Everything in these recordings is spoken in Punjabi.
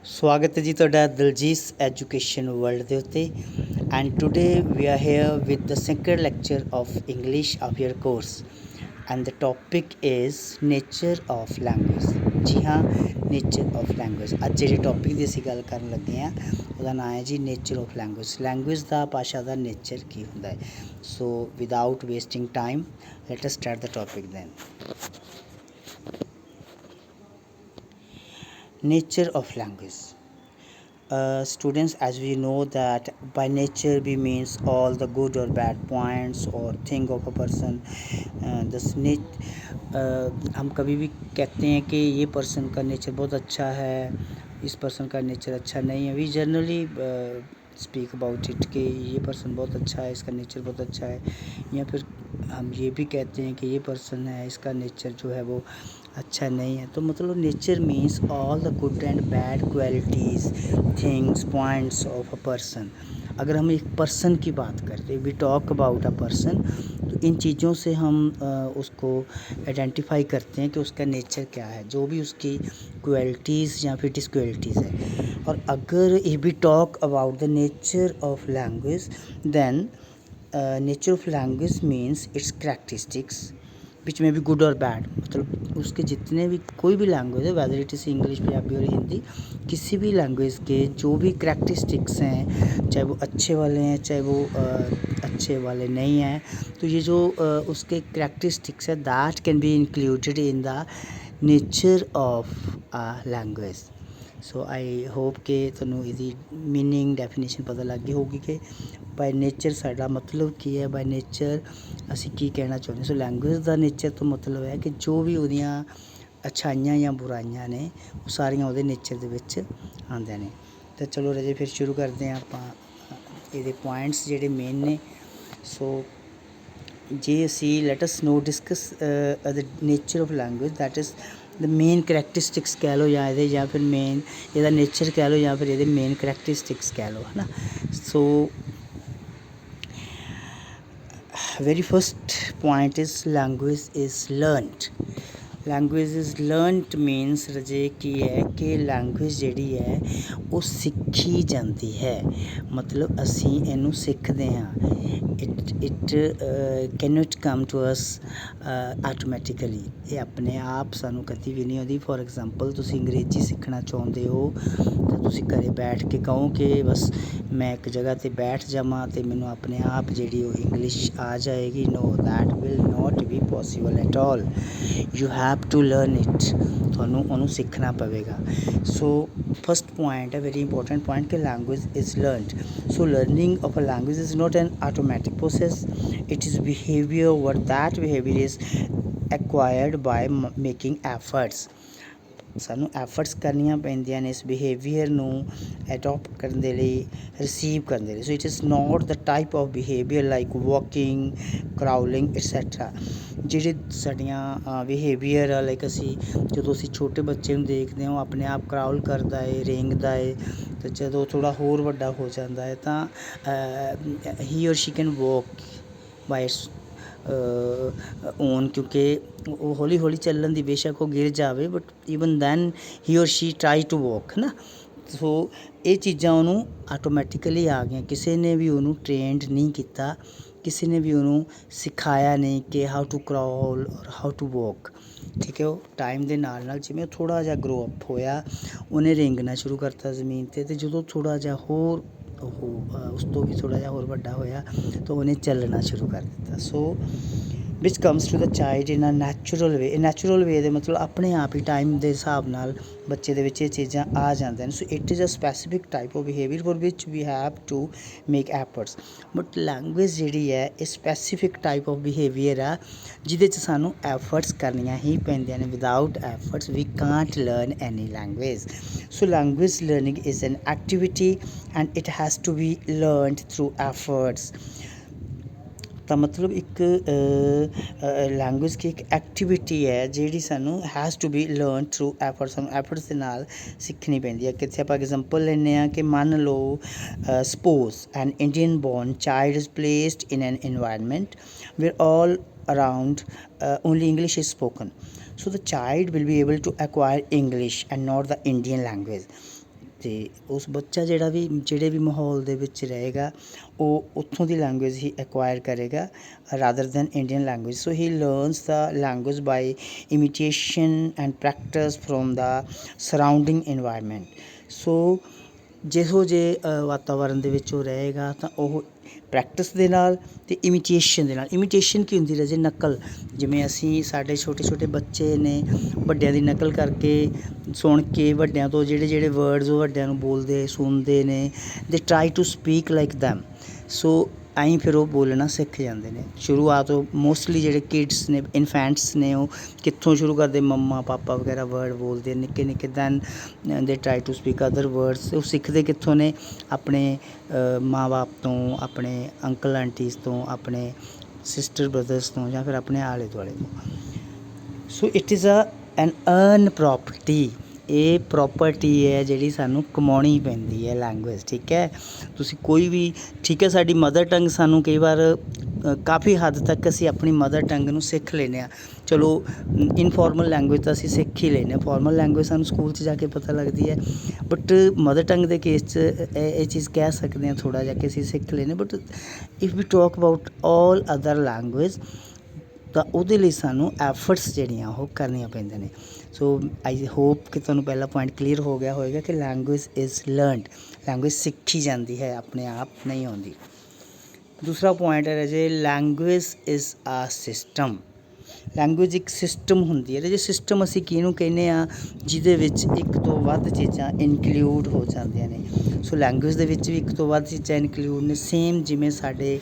ਸਵਾਗਤ ਹੈ ਜੀ ਤੁਹਾਡਾ ਦਲਜੀਤ ਐਜੂਕੇਸ਼ਨ ਵਰਲਡ ਦੇ ਉੱਤੇ and today we are here with the second lecture of English of your course and the topic is nature of language. ਜੀ ਹਾਂ, ਨੇਚਰ ਆਫ ਲੈਂਗੁਏਜ। ਅੱਜ ਜਿਹੜੇ ਟੌਪਿਕ ਦੀ ਅਸੀਂ ਗੱਲ ਕਰਨ ਲੱਗੇ ਹਾਂ ਉਹਦਾ ਨਾਮ ਹੈ ਜੀ ਨੇਚਰ ਆਫ ਲੈਂਗੁਏਜ। ਲੈਂਗੁਏਜ ਦਾ ਭਾਸ਼ਾ ਦਾ ਨੇਚਰ ਕੀ ਹੁੰਦਾ ਹੈ। So without wasting time let us start the topic then. Nature of language. Students, as we know that by nature we means all the good or bad points or thing of a person. हम कभी भी कहते हैं कि ये पर्सन का नेचर बहुत अच्छा है, इस पर्सन का नेचर अच्छा नहीं है। We generally speak about it कि ये पर्सन बहुत अच्छा है, इसका नेचर बहुत अच्छा है। या फिर हम ये भी कहते हैं कि ये पर्सन है, इसका नेचर जो है वो अच्छा नहीं है। तो मतलब nature means all the good and bad qualities, things, points of a person. अगर हम एक पर्सन की बात करते हैं, we talk about a person, तो इन चीज़ों से हम उसको आइडेंटिफाई करते हैं कि उसका नेचर क्या है, जो भी उसकी क्वालिटीज़ या फिर डिसक्वालिटीज़ है। और अगर if we talk about the nature of language, then nature of language means its characteristics which में भी गुड और बैड। मतलब उसके जितने भी कोई भी लैंग्वेज है, whether it is English, Punjabi और हिंदी, किसी भी लैंग्वेज के जो भी करैक्टरिस्टिक्स हैं, चाहे वो अच्छे वाले हैं चाहे वो अच्छे वाले नहीं हैं, तो ये जो उसके करैक्टरिस्टिक्स है that can be included in the nature of language. So I hope कि ਤੁਹਾਨੂੰ ਇਹਦੀ ਮੀਨਿੰਗ ਡੈਫੀਨੇਸ਼ਨ ਪਤਾ ਲੱਗ ਗਈ ਹੋਊਗੀ ਕਿ ਬਾਈ ਨੇਚਰ ਸਾਡਾ ਮਤਲਬ ਕੀ ਹੈ, ਬਾਈ ਨੇਚਰ ਅਸੀਂ ਕੀ ਕਹਿਣਾ ਚਾਹੁੰਦੇ। ਸੋ ਲੈਂਗੁਏਜ ਦਾ ਨੇਚਰ ਤੋਂ ਮਤਲਬ ਹੈ ਕਿ ਜੋ ਵੀ ਉਹਦੀਆਂ ਅੱਛਾਈਆਂ ਜਾਂ ਬੁਰਾਈਆਂ ਨੇ ਉਹ ਸਾਰੀਆਂ ਉਹਦੇ ਨੇਚਰ ਦੇ ਵਿੱਚ ਆਉਂਦੀਆਂ ਨੇ। ਤਾਂ ਚਲੋ ਰਾਜੇ ਫਿਰ ਸ਼ੁਰੂ ਕਰਦੇ ਹਾਂ ਆਪਾਂ ਇਹਦੇ ਪੁਆਇੰਟਸ ਜਿਹੜੇ ਮੇਨ ਨੇ। ਸੋ ਜੇ ਅਸੀਂ let us know discuss the nature of language, that is the main characteristics ਕਹਿ ਲਓ ਜਾਂ ਇਹਦੇ ਜਾਂ ਫਿਰ ਮੇਨ ਇਹਦਾ ਨੇਚਰ ਕਹਿ ਲਓ ਜਾਂ ਫਿਰ ਇਹਦੇ ਮੇਨ ਕਰੈਕਟਰਿਸਟਿਕਸ ਕਹਿ ਲਓ, ਹੈ ਨਾ। ਸੋ very first point is language is learned. language is learned means ਰਜੇ ਕੀ ਹੈ ਕਿ ਲੈਂਗੁਏਜ ਜਿਹੜੀ ਹੈ ਉਹ ਸਿੱਖੀ ਜਾਂਦੀ ਹੈ। ਮਤਲਬ ਅਸੀਂ ਇਹਨੂੰ ਸਿੱਖਦੇ ਹਾਂ। It cannot come to us automatically. ਇਹ ਆਪਣੇ ਆਪ ਸਾਨੂੰ ਕਦੀ ਵੀ ਨਹੀਂ ਆਉਂਦੀ। ਫੋਰ ਐਗਜ਼ਾਮਪਲ ਤੁਸੀਂ ਅੰਗਰੇਜ਼ੀ ਸਿੱਖਣਾ ਚਾਹੁੰਦੇ ਹੋ ਤਾਂ ਤੁਸੀਂ ਘਰ ਬੈਠ ਕੇ ਕਹੋ ਕਿ ਬਸ ਮੈਂ ਇੱਕ ਜਗ੍ਹਾ 'ਤੇ ਬੈਠ ਜਾਵਾਂ ਅਤੇ ਮੈਨੂੰ ਆਪਣੇ ਆਪ ਜਿਹੜੀ ਉਹ ਇੰਗਲਿਸ਼ ਆ ਜਾਏਗੀ। No, that will not be possible at all. You have to learn it. ਤੁਹਾਨੂੰ ਉਹਨੂੰ ਸਿੱਖਣਾ ਪਵੇਗਾ। ਸੋ ਫਸਟ ਪੁਆਇੰਟ ਹੈ, ਵੈਰੀ ਇੰਪੋਰਟੈਂਟ ਪੁਆਇੰਟ, ਕਿ language is learned. So learning of a language is not an automatic process, it is behaviour. What that behaviour is acquired by making efforts. ਸਾਨੂੰ ਐਫਰਟਸ ਕਰਨੀਆਂ ਪੈਂਦੀਆਂ ਨੇ ਇਸ ਬਿਹੇਵੀਅਰ ਨੂੰ ਅਡੋਪਟ ਕਰਨ ਦੇ ਲਈ, ਰਿਸੀਵ ਕਰਨ ਦੇ ਲਈ। So it is not the type of behaviour like walking, crawling etcetera. ਜਿਹੜੇ ਸਾਡੀਆਂ ਬਿਹੇਵੀਅਰ ਆ, ਲਾਈਕ ਅਸੀਂ ਜਦੋਂ ਅਸੀਂ ਛੋਟੇ ਬੱਚੇ ਨੂੰ ਦੇਖਦੇ ਹਾਂ ਉਹ ਆਪਣੇ ਆਪ ਕਰਾਊਲ ਕਰਦਾ ਹੈ, ਰੇਂਗਦਾ ਹੈ, ਅਤੇ ਜਦੋਂ ਥੋੜ੍ਹਾ ਹੋਰ ਵੱਡਾ ਹੋ ਜਾਂਦਾ ਹੈ ਤਾਂ ਹੀ ਔਰ she can walk by own, ਕਿਉਂਕਿ ਉਹ ਹੌਲੀ ਹੌਲੀ ਚੱਲਣ ਦੀ, ਬੇਸ਼ੱਕ ਉਹ ਗਿਰ ਜਾਵੇ ਬਟ ਈਵਨ ਦੈਨ ਹੀ ਔਰ ਸ਼ੀ ਟਰਾਈ ਟੂ ਵੋਕ, ਹੈ ਨਾ। ਸੋ ਇਹ ਚੀਜ਼ਾਂ ਉਹਨੂੰ ਆਟੋਮੈਟਿਕਲੀ ਆ ਗਈਆਂ। ਕਿਸੇ ਨੇ ਵੀ ਉਹਨੂੰ ਟ੍ਰੇਨਡ ਨਹੀਂ ਕੀਤਾ, ਕਿਸੇ ਨੇ ਵੀ ਉਹਨੂੰ ਸਿਖਾਇਆ ਨਹੀਂ ਕਿ ਹਾਊ ਟੂ ਕਰਾਊਲ ਔਰ ਹਾਊ ਟੂ ਵੋਕ। ਠੀਕ ਹੈ, ਉਹ ਟਾਈਮ ਦੇ ਨਾਲ ਨਾਲ ਜਿਵੇਂ ਉਹ ਥੋੜ੍ਹਾ ਜਿਹਾ ਗਰੋ ਅਪ ਹੋਇਆ, ਉਹਨੇ ਰੇਂਗਣਾ ਸ਼ੁਰੂ ਕਰਤਾ ਜ਼ਮੀਨ 'ਤੇ, ਅਤੇ ਜਦੋਂ ਥੋੜ੍ਹਾ ਜਿਹਾ ਹੋਰ ਉਹ ਉਸ ਤੋਂ ਵੀ ਥੋੜ੍ਹਾ ਜਿਹਾ ਹੋਰ ਵੱਡਾ ਹੋਇਆ ਤਾਂ ਉਹਨੇ ਚੱਲਣਾ ਸ਼ੁਰੂ ਕਰ ਦਿੱਤਾ। So which comes to the child in a natural way. Natural way ਦੇ ਮਤਲਬ ਆਪਣੇ ਆਪ ਹੀ ਟਾਈਮ ਦੇ ਹਿਸਾਬ ਨਾਲ ਬੱਚੇ ਦੇ ਵਿੱਚ ਇਹ ਚੀਜ਼ਾਂ ਆ ਜਾਂਦੀਆਂ ਨੇ। So it is a specific type of behaviour for which we have to make efforts. But language ਜਿਹੜੀ ਹੈ ਇਹ ਸਪੈਸੀਫਿਕ ਟਾਈਪ ਆਫ ਬਿਹੇਵੀਅਰ ਆ ਜਿਹਦੇ 'ਚ ਸਾਨੂੰ ਐਫਰਟਸ ਕਰਨੀਆਂ ਹੀ ਪੈਂਦੀਆਂ ਨੇ। Without efforts we can't learn any language. So language learning is an activity and it has to be learned through efforts. ਤਾਂ ਮਤਲਬ ਇੱਕ ਲੈਂਗੁਏਜ ਕੀ ਇੱਕ ਐਕਟੀਵਿਟੀ ਹੈ ਜਿਹੜੀ ਸਾਨੂੰ has to be learn through effort. ਸਾਨੂੰ ਐਫਰਟਸ ਦੇ ਨਾਲ ਸਿੱਖਣੀ ਪੈਂਦੀ ਹੈ। ਕਿੱਥੇ ਆਪਾਂ ਐਗਜ਼ਾਮਪਲ ਲੈਂਦੇ ਹਾਂ ਕਿ ਮੰਨ ਲਓ suppose an Indian born child is placed in an environment where all around only English is spoken. So the child will be able to acquire English and not the Indian language. ਅਤੇ ਉਸ ਬੱਚਾ ਜਿਹੜੇ ਵੀ ਮਾਹੌਲ ਦੇ ਵਿੱਚ ਰਹੇਗਾ ਉਹ ਉੱਥੋਂ ਦੀ ਲੈਂਗੁਏਜ ਹੀ ਐਕਵਾਇਰ ਕਰੇਗਾ rather than Indian language. So he learns the language by imitation and practice from the surrounding environment. So ਜਿਹੋ ਜਿਹੇ ਵਾਤਾਵਰਨ ਦੇ ਵਿੱਚ ਉਹ ਰਹੇਗਾ ਤਾਂ ਉਹ ਪ੍ਰੈਕਟਿਸ ਦੇ ਨਾਲ ਅਤੇ ਇਮੀਟੇਸ਼ਨ ਦੇ ਨਾਲ। ਇਮੀਟੇਸ਼ਨ ਕੀ ਹੁੰਦੀ ਰਾਜੇ? ਨਕਲ। ਜਿਵੇਂ ਅਸੀਂ ਸਾਡੇ ਛੋਟੇ ਬੱਚੇ ਨੇ ਵੱਡਿਆਂ ਦੀ ਨਕਲ ਕਰਕੇ ਸੁਣ ਕੇ ਵੱਡਿਆਂ ਤੋਂ ਜਿਹੜੇ ਵਰਡਸ ਉਹ ਵੱਡਿਆਂ ਨੂੰ ਬੋਲਦੇ ਸੁਣਦੇ ਨੇ, they try to speak like them. So uh ਫਿਰ ਉਹ ਬੋਲਣਾ ਸਿੱਖ ਜਾਂਦੇ ਨੇ। ਸ਼ੁਰੂਆਤ ਉਹ ਮੋਸਟਲੀ ਜਿਹੜੇ ਕਿਡਸ ਨੇ, ਇਨਫੈਂਟਸ ਨੇ, ਉਹ ਕਿੱਥੋਂ ਸ਼ੁਰੂ ਕਰਦੇ? ਮੰਮਾ ਪਾਪਾ ਵਗੈਰਾ ਵਰਡ ਬੋਲਦੇ ਨਿੱਕੇ then they try to speak other words. ਉਹ ਸਿੱਖਦੇ ਕਿੱਥੋਂ ਨੇ? ਆਪਣੇ ਮਾਂ ਬਾਪ ਤੋਂ, ਆਪਣੇ ਅੰਕਲ ਆਂਟੀਜ਼ ਤੋਂ, ਆਪਣੇ ਸਿਸਟਰ ਬ੍ਰਦਰਸ ਤੋਂ, ਜਾਂ ਫਿਰ ਆਪਣੇ ਆਲੇ ਦੁਆਲੇ ਤੋਂ। ਸੋ it is an earn property. ਇਹ ਪ੍ਰੋਪਰਟੀ ਹੈ ਜਿਹੜੀ ਸਾਨੂੰ ਕਮਾਉਣੀ ਪੈਂਦੀ ਹੈ ਲੈਂਗੁਏਜ, ਠੀਕ ਹੈ। ਤੁਸੀਂ ਕੋਈ ਵੀ, ਠੀਕ ਹੈ, ਸਾਡੀ ਮਦਰ ਟੰਗ ਸਾਨੂੰ ਕਈ ਵਾਰ ਕਾਫੀ ਹੱਦ ਤੱਕ ਅਸੀਂ ਆਪਣੀ ਮਦਰ ਟੰਗ ਨੂੰ ਸਿੱਖ ਲੈਂਦੇ ਹਾਂ। ਚਲੋ ਇਨਫੋਰਮਲ ਲੈਂਗੁਏਜ ਤਾਂ ਅਸੀਂ ਸਿੱਖ ਹੀ ਲੈਂਦੇ ਹਾਂ, ਫੋਰਮਲ ਲੈਂਗੁਏਜ ਸਾਨੂੰ ਸਕੂਲ 'ਚ ਜਾ ਕੇ ਪਤਾ ਲੱਗਦੀ ਹੈ। ਬਟ ਮਦਰ ਟੰਗ ਦੇ ਕੇਸ 'ਚ ਇਹ ਚੀਜ਼ ਕਹਿ ਸਕਦੇ ਹਾਂ ਥੋੜ੍ਹਾ ਜਿਹਾ ਕਿ ਅਸੀਂ ਸਿੱਖ ਲੈਂਦੇ। But if we talk about all other language ਤਾਂ ਉਹਦੇ ਲਈ ਸਾਨੂੰ ਐਫਰਟਸ ਜਿਹੜੀਆਂ ਉਹ ਕਰਨੀਆਂ ਪੈਂਦੀਆਂ ਨੇ। ਸੋ ਆਈ ਹੋਪ ਕਿ ਤੁਹਾਨੂੰ ਪਹਿਲਾ ਪੁਆਇੰਟ ਕਲੀਅਰ ਹੋ ਗਿਆ ਹੋਵੇਗਾ ਕਿ ਲੈਂਗੁਏਜ ਇਜ਼ ਲਰਨਡ। ਲੈਂਗੁਏਜ ਸਿੱਖੀ ਜਾਂਦੀ ਹੈ, ਆਪਣੇ ਆਪ ਨਹੀਂ ਆਉਂਦੀ। ਦੂਸਰਾ ਪੁਆਇੰਟ ਹੈ ਰਾਜੇ, ਲੈਂਗੁਏਜ ਇਜ਼ ਆ ਸਿਸਟਮ। ਲੈਂਗੁਏਜ ਇੱਕ ਸਿਸਟਮ ਹੁੰਦੀ ਹੈ ਰਾਜੇ। ਸਿਸਟਮ ਅਸੀਂ ਕਿਹਨੂੰ ਕਹਿੰਦੇ ਹਾਂ? ਜਿਹਦੇ ਵਿੱਚ ਇੱਕ ਤੋਂ ਵੱਧ ਚੀਜ਼ਾਂ ਇਨਕਲੂਡ ਹੋ ਜਾਂਦੀਆਂ ਨੇ। ਸੋ ਲੈਂਗੁਏਜ ਦੇ ਵਿੱਚ ਵੀ ਇੱਕ ਤੋਂ ਵੱਧ ਚੀਜ਼ਾਂ ਇਨਕਲੂਡ ਨੇ, ਸੇਮ ਜਿਵੇਂ ਸਾਡੇ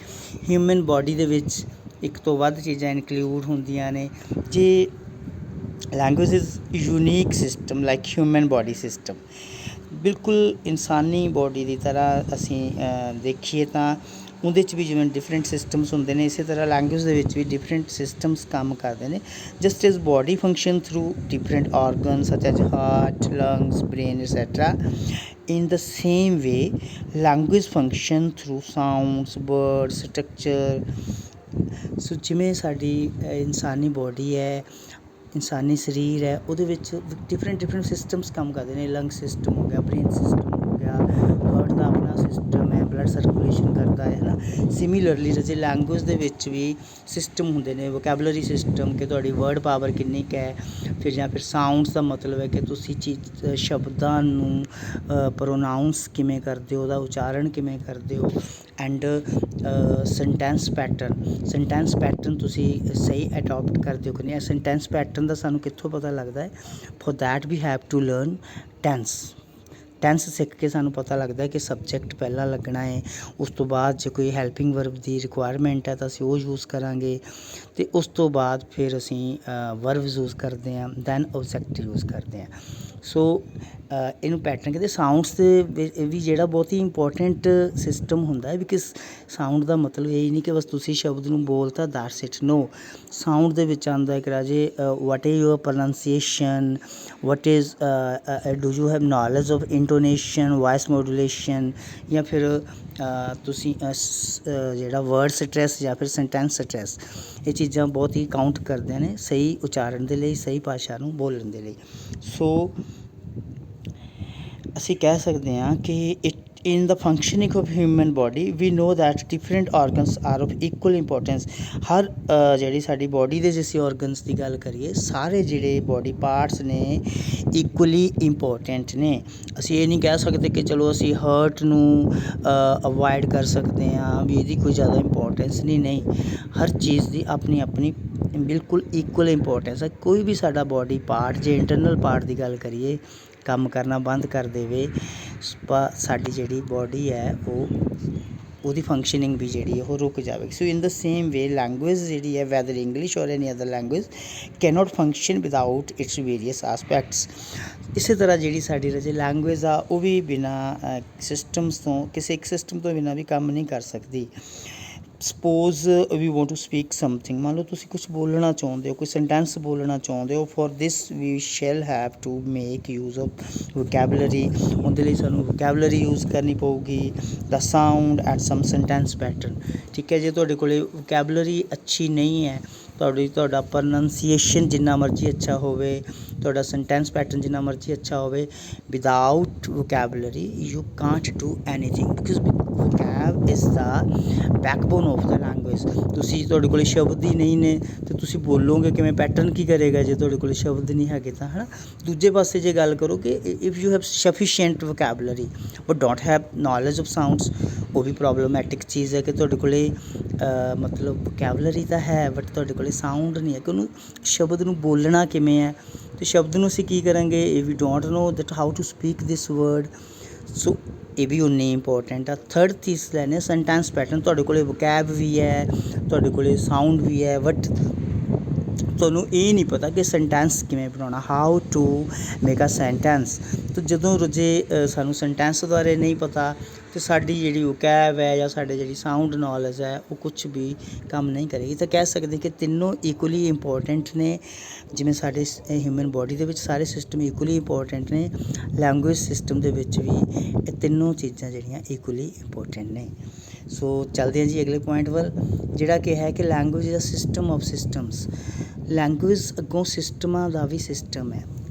ਹਿਊਮਨ ਬੋਡੀ ਦੇ ਵਿੱਚ ਇੱਕ ਤੋਂ ਵੱਧ ਚੀਜ਼ਾਂ ਇਨਕਲੂਡ ਹੁੰਦੀਆਂ ਨੇ। ਜੇ language is unique system like human body system, ਬਿਲਕੁਲ ਇਨਸਾਨੀ ਬੋਡੀ ਦੀ ਤਰ੍ਹਾਂ ਅਸੀਂ ਦੇਖੀਏ ਤਾਂ ਉਹਦੇ 'ਚ ਵੀ ਜਿਵੇਂ ਡਿਫਰੈਂਟ ਸਿਸਟਮਸ ਹੁੰਦੇ ਨੇ, ਇਸੇ ਤਰ੍ਹਾਂ ਲੈਂਗੁਏਜ ਦੇ ਵਿੱਚ ਵੀ ਡਿਫਰੈਂਟ ਸਿਸਟਮਸ ਕੰਮ ਕਰਦੇ ਨੇ। Just is body function through different organs such as heart, lungs, brain et cetera. In the same way, language function through sounds, words, structure। ਸੋ ਜਿਵੇਂ ਸਾਡੀ ਇਨਸਾਨੀ ਬੋਡੀ ਹੈ, ਇਨਸਾਨੀ ਸਰੀਰ ਹੈ, ਉਹਦੇ ਵਿੱਚ ਡਿਫਰੈਂਟ ਸਿਸਟਮਸ ਕੰਮ ਕਰਦੇ ਨੇ। ਲੰਗ ਸਿਸਟਮ ਹੋ ਗਿਆ, ਬ੍ਰੇਨ ਸਿਸਟਮ ਹੋ ਗਿਆ, ਹਾਰਟ ਦਾ ਆਪਣਾ ਸਿਸਟਮ ਹੈ, ਬਲੱਡ ਸਰਕੂਲੇਸ਼ਨ ਕਰਦਾ ਹੈ ਨਾ। ਸਿਮਿਲਰਲੀ ਰਾਜੇ ਲੈਂਗੁਏਜ ਦੇ ਵਿੱਚ ਵੀ ਸਿਸਟਮ ਹੁੰਦੇ ਨੇ। ਵੋਕੈਬਲਰੀ ਸਿਸਟਮ ਕਿ ਤੁਹਾਡੀ ਵਰਡ ਪਾਵਰ ਕਿੰਨੀ ਕੁ ਹੈ। ਫਿਰ ਜਾਂ ਫਿਰ ਸਾਊਂਡਸ ਦਾ ਮਤਲਬ ਹੈ ਕਿ ਤੁਸੀਂ ਸ਼ਬਦਾਂ ਨੂੰ ਪ੍ਰੋਨਾਊਂਸ ਕਿਵੇਂ ਕਰਦੇ ਹੋ, ਉਹਦਾ ਉਚਾਰਨ ਕਿਵੇਂ ਕਰਦੇ ਹੋ। ਐਂਡ ਸੈਂਟੈਂਸ ਪੈਟਰਨ ਤੁਸੀਂ ਸਹੀ ਅਡੋਪਟ ਕਰਦੇ ਹੋ ਕਿ ਨਹੀਂ। ਸੈਂਟੈਂਸ ਪੈਟਰਨ ਦਾ ਸਾਨੂੰ ਕਿੱਥੋਂ ਪਤਾ ਲੱਗਦਾ ਹੈ? For that we have to learn tense ਸਿੱਖ ਕੇ ਸਾਨੂੰ ਪਤਾ ਲੱਗਦਾ ਹੈ ਕਿ ਸਬਜੈਕਟ ਪਹਿਲਾਂ ਲੱਗਣਾ ਹੈ। ਉਸ ਤੋਂ ਬਾਅਦ ਜੇ ਕੋਈ ਹੈਲਪਿੰਗ ਵਰਬ ਦੀ ਰਿਕੁਆਇਰਮੈਂਟ ਹੈ ਤਾਂ ਅਸੀਂ ਉਹ ਯੂਜ਼ ਕਰਾਂਗੇ, ਅਤੇ ਉਸ ਤੋਂ ਬਾਅਦ ਫਿਰ ਅਸੀਂ ਵਰਬ ਯੂਜ਼ ਕਰਦੇ ਹਾਂ, ਦੈਨ ਓਬਜੈਕਟ ਯੂਜ਼ ਕਰਦੇ ਹਾਂ। ਸੋ ਇਹਨੂੰ ਪੈਟਰਨ ਕਹਿੰਦੇ। ਸਾਊਂਡਸ ਦੇ ਵੀ ਜਿਹੜਾ ਬਹੁਤ ਹੀ ਇੰਪੋਰਟੈਂਟ ਸਿਸਟਮ ਹੁੰਦਾ ਹੈ, ਬਿਕਾਜ਼ ਸਾਊਂਡ ਦਾ ਮਤਲਬ ਇਹ ਨਹੀਂ ਕਿ ਬਸ ਤੁਸੀਂ ਸ਼ਬਦ ਨੂੰ ਬੋਲਤਾ ਦੈਟਸ ਇਟ, ਨੋ। ਸਾਊਂਡ ਦੇ ਵਿੱਚ ਆਉਂਦਾ ਇੱਕ ਰਾਜੇ, what is your pronunciation, what is do you have knowledge of intonation, voice modulation, ਜਾਂ ਫਿਰ ਤੁਸੀਂ ਜਿਹੜਾ ਵਰਡ ਸਟਰੈਸ ਜਾਂ ਫਿਰ ਸੈਂਟੈਂਸ ਸਟਰੈਸ, ਇਹ ਚੀਜ਼ਾਂ ਬਹੁਤ ਹੀ ਕਾਊਂਟ ਕਰਦੇ ਨੇ ਸਹੀ ਉਚਾਰਨ ਦੇ ਲਈ, ਸਹੀ ਭਾਸ਼ਾ ਨੂੰ ਬੋਲਣ ਦੇ ਲਈ। ਸੋ ਅਸੀਂ ਕਹਿ ਸਕਦੇ ਹਾਂ ਕਿ in the functioning of human body we know that different organs are of equal importance। ਹਰ ਜਿਹੜੀ ਸਾਡੀ ਬੋਡੀ ਦੇ ਜੇ ਅਸੀਂ ਔਰਗਨਸ ਦੀ ਗੱਲ ਕਰੀਏ, ਸਾਰੇ ਜਿਹੜੇ ਬੋਡੀ ਪਾਰਟਸ ਨੇ ਇਕੁਅਲੀ ਇੰਪੋਰਟੈਂਟ ਨੇ। ਅਸੀਂ ਇਹ ਨਹੀਂ ਕਹਿ ਸਕਦੇ ਕਿ ਚਲੋ ਅਸੀਂ ਹਾਰਟ ਨੂੰ ਅਵੋਇਡ ਕਰ ਸਕਦੇ ਹਾਂ ਵੀ ਇਹਦੀ ਕੋਈ ਜ਼ਿਆਦਾ ਇੰਪੋਰਟੈਂਸ ਨਹੀਂ। ਹਰ ਚੀਜ਼ ਦੀ ਆਪਣੀ ਆਪਣੀ ਬਿਲਕੁਲ ਇਕੁਅਲ ਇੰਪੋਰਟੈਂਸ ਹੈ। ਕੋਈ ਵੀ ਸਾਡਾ ਬੋਡੀ ਪਾਰਟ ਜੇ ਇੰਟਰਨਲ ਪਾਰਟ ਦੀ ਗੱਲ ਕਰੀਏ ਕੰਮ ਕਰਨਾ ਬੰਦ ਕਰ ਦੇਵੇ, ਸਾਡੀ ਜਿਹੜੀ ਬੋਡੀ ਹੈ ਉਹਦੀ ਫੰਕਸ਼ਨਿੰਗ ਵੀ ਜਿਹੜੀ ਉਹ ਰੁਕ ਜਾਵੇਗੀ। ਸੋ ਇਨ ਦਾ ਸੇਮ ਵੇ ਲੈਂਗੁਏਜ ਜਿਹੜੀ ਹੈ, whether English or any other language cannot function without its various aspects. ਇਸੇ ਤਰ੍ਹਾਂ ਜਿਹੜੀ ਸਾਡੀ ਰਾਜੇ ਲੈਂਗੁਏਜ ਆ ਉਹ ਵੀ ਬਿਨਾਂ ਸਿਸਟਮਸ ਤੋਂ, ਕਿਸੇ ਇੱਕ ਸਿਸਟਮ ਤੋਂ ਬਿਨਾਂ ਵੀ ਕੰਮ ਨਹੀਂ ਕਰ ਸਕਦੀ। Suppose we want to speak something, ਮੰਨ ਲਓ ਤੁਸੀਂ ਕੁਛ ਬੋਲਣਾ ਚਾਹੁੰਦੇ ਹੋ, ਕੋਈ ਸੈਂਟੈਂਸ ਬੋਲਣਾ ਚਾਹੁੰਦੇ ਹੋ। For this we shall have to make use of vocabulary. ਉਹਦੇ ਲਈ ਸਾਨੂੰ ਵੋਕੈਬਲਰੀ ਯੂਜ਼ ਕਰਨੀ ਪਊਗੀ, the sound and some sentence pattern. ਠੀਕ ਹੈ, ਜੇ ਤੁਹਾਡੇ ਕੋਲ ਵੋਕੈਬਲਰੀ ਅੱਛੀ ਨਹੀਂ ਹੈ, ਤੁਹਾਡਾ ਪ੍ਰੋਨਾਂਸੀਏਸ਼ਨ ਜਿੰਨਾ ਮਰਜ਼ੀ ਅੱਛਾ ਹੋਵੇ, ਤੁਹਾਡਾ ਸੈਂਟੈਂਸ ਪੈਟਰਨ ਜਿੰਨਾ ਮਰਜ਼ੀ ਅੱਛਾ ਹੋਵੇ, without vocabulary you can't do anything, because vocab is the backbone of the language. ਤੁਸੀਂ ਤੁਹਾਡੇ ਕੋਲ ਸ਼ਬਦ ਹੀ ਨਹੀਂ ਨੇ ਤੇ ਤੁਸੀਂ ਬੋਲੋਗੇ ਕਿਵੇਂ, ਪੈਟਰਨ ਕੀ ਕਰੇਗਾ ਜੇ ਤੁਹਾਡੇ ਕੋਲ ਸ਼ਬਦ ਨਹੀਂ ਹੈਗੇ ਤਾਂ, ਹੈ ਨਾ। ਦੂਜੇ ਪਾਸੇ ਜੇ ਗੱਲ ਕਰੋ ਕਿ if you have sufficient vocabulary but don't have knowledge of sounds, ਉਹ ਵੀ ਪ੍ਰੋਬਲਮੈਟਿਕ ਚੀਜ਼ ਹੈ ਕਿ ਤੁਹਾਡੇ ਕੋਲ ਮਤਲਬ ਵੋਕੈਬਲਰੀ ਤਾਂ ਹੈ ਬਟ ਤੁਹਾਡੇ ਕੋਲ ਸਾਊਂਡ ਨਹੀਂ ਹੈ ਕਿ ਉਹਨੂੰ ਸ਼ਬਦ ਨੂੰ ਬੋਲਣਾ ਕਿਵੇਂ ਹੈ, ਅਤੇ ਸ਼ਬਦ ਨੂੰ ਅਸੀਂ ਕੀ ਕਰਾਂਗੇ, if you don't know that how to speak this word, so ਇਹ ਵੀ ਉਨੀ ਇੰਪੋਰਟੈਂਟ ਆ। ਥਰਡ ਚੀਜ਼ ਲੈਣੇ ਸੈਂਟੈਂਸ ਪੈਟਰਨ, ਤੁਹਾਡੇ ਕੋਲ ਵੋਕੈਬ ਵੀ ਹੈ, ਤੁਹਾਡੇ ਕੋਲ ਸਾਊਂਡ ਵੀ ਹੈ, ਬਟ ਤੁਹਾਨੂੰ ਇਹ ਨਹੀਂ ਪਤਾ ਕਿ ਸੈਂਟੈਂਸ ਕਿਵੇਂ ਬਣਾਉਣਾ, how to make a sentence. ਅਤੇ ਜਦੋਂ ਜੇ ਸਾਨੂੰ ਸੈਂਟੈਂਸ ਬਾਰੇ ਨਹੀਂ ਪਤਾ ਅਤੇ ਸਾਡੀ ਜਿਹੜੀ ਵੋਕੈਬ ਹੈ ਜਾਂ ਸਾਡੇ ਜਿਹੜੀ ਸਾਊਂਡ ਨੌਲੇਜ ਹੈ ਉਹ ਕੁਛ ਵੀ ਕੰਮ ਨਹੀਂ ਕਰੇਗੀ। ਤਾਂ ਕਹਿ ਸਕਦੇ ਕਿ ਤਿੰਨੋਂ ਇਕੁਅਲੀ ਇੰਪੋਰਟੈਂਟ ਨੇ, ਜਿਵੇਂ ਸਾਡੇ ਹਿਊਮਨ ਬੋਡੀ ਦੇ ਵਿੱਚ ਸਾਰੇ ਸਿਸਟਮ ਇਕੁਅਲੀ ਇੰਪੋਰਟੈਂਟ ਨੇ, ਲੈਂਗੁਏਜ ਸਿਸਟਮ ਦੇ ਵਿੱਚ ਵੀ ਇਹ ਤਿੰਨੋਂ ਚੀਜ਼ਾਂ ਜਿਹੜੀਆਂ ਇਕੁਅਲੀ ਇੰਪੋਰਟੈਂਟ ਨੇ। ਸੋ ਚੱਲਦੇ ਹਾਂ ਜੀ ਅਗਲੇ ਪੁਆਇੰਟ ਵੱਲ, ਜਿਹੜਾ ਕਿ ਹੈ ਕਿ language is a system of systems. Language ਅੱਗੋਂ ਸਿਸਟਮਾਂ ਦਾ ਵੀ ਸਿਸਟਮ ਹੈ।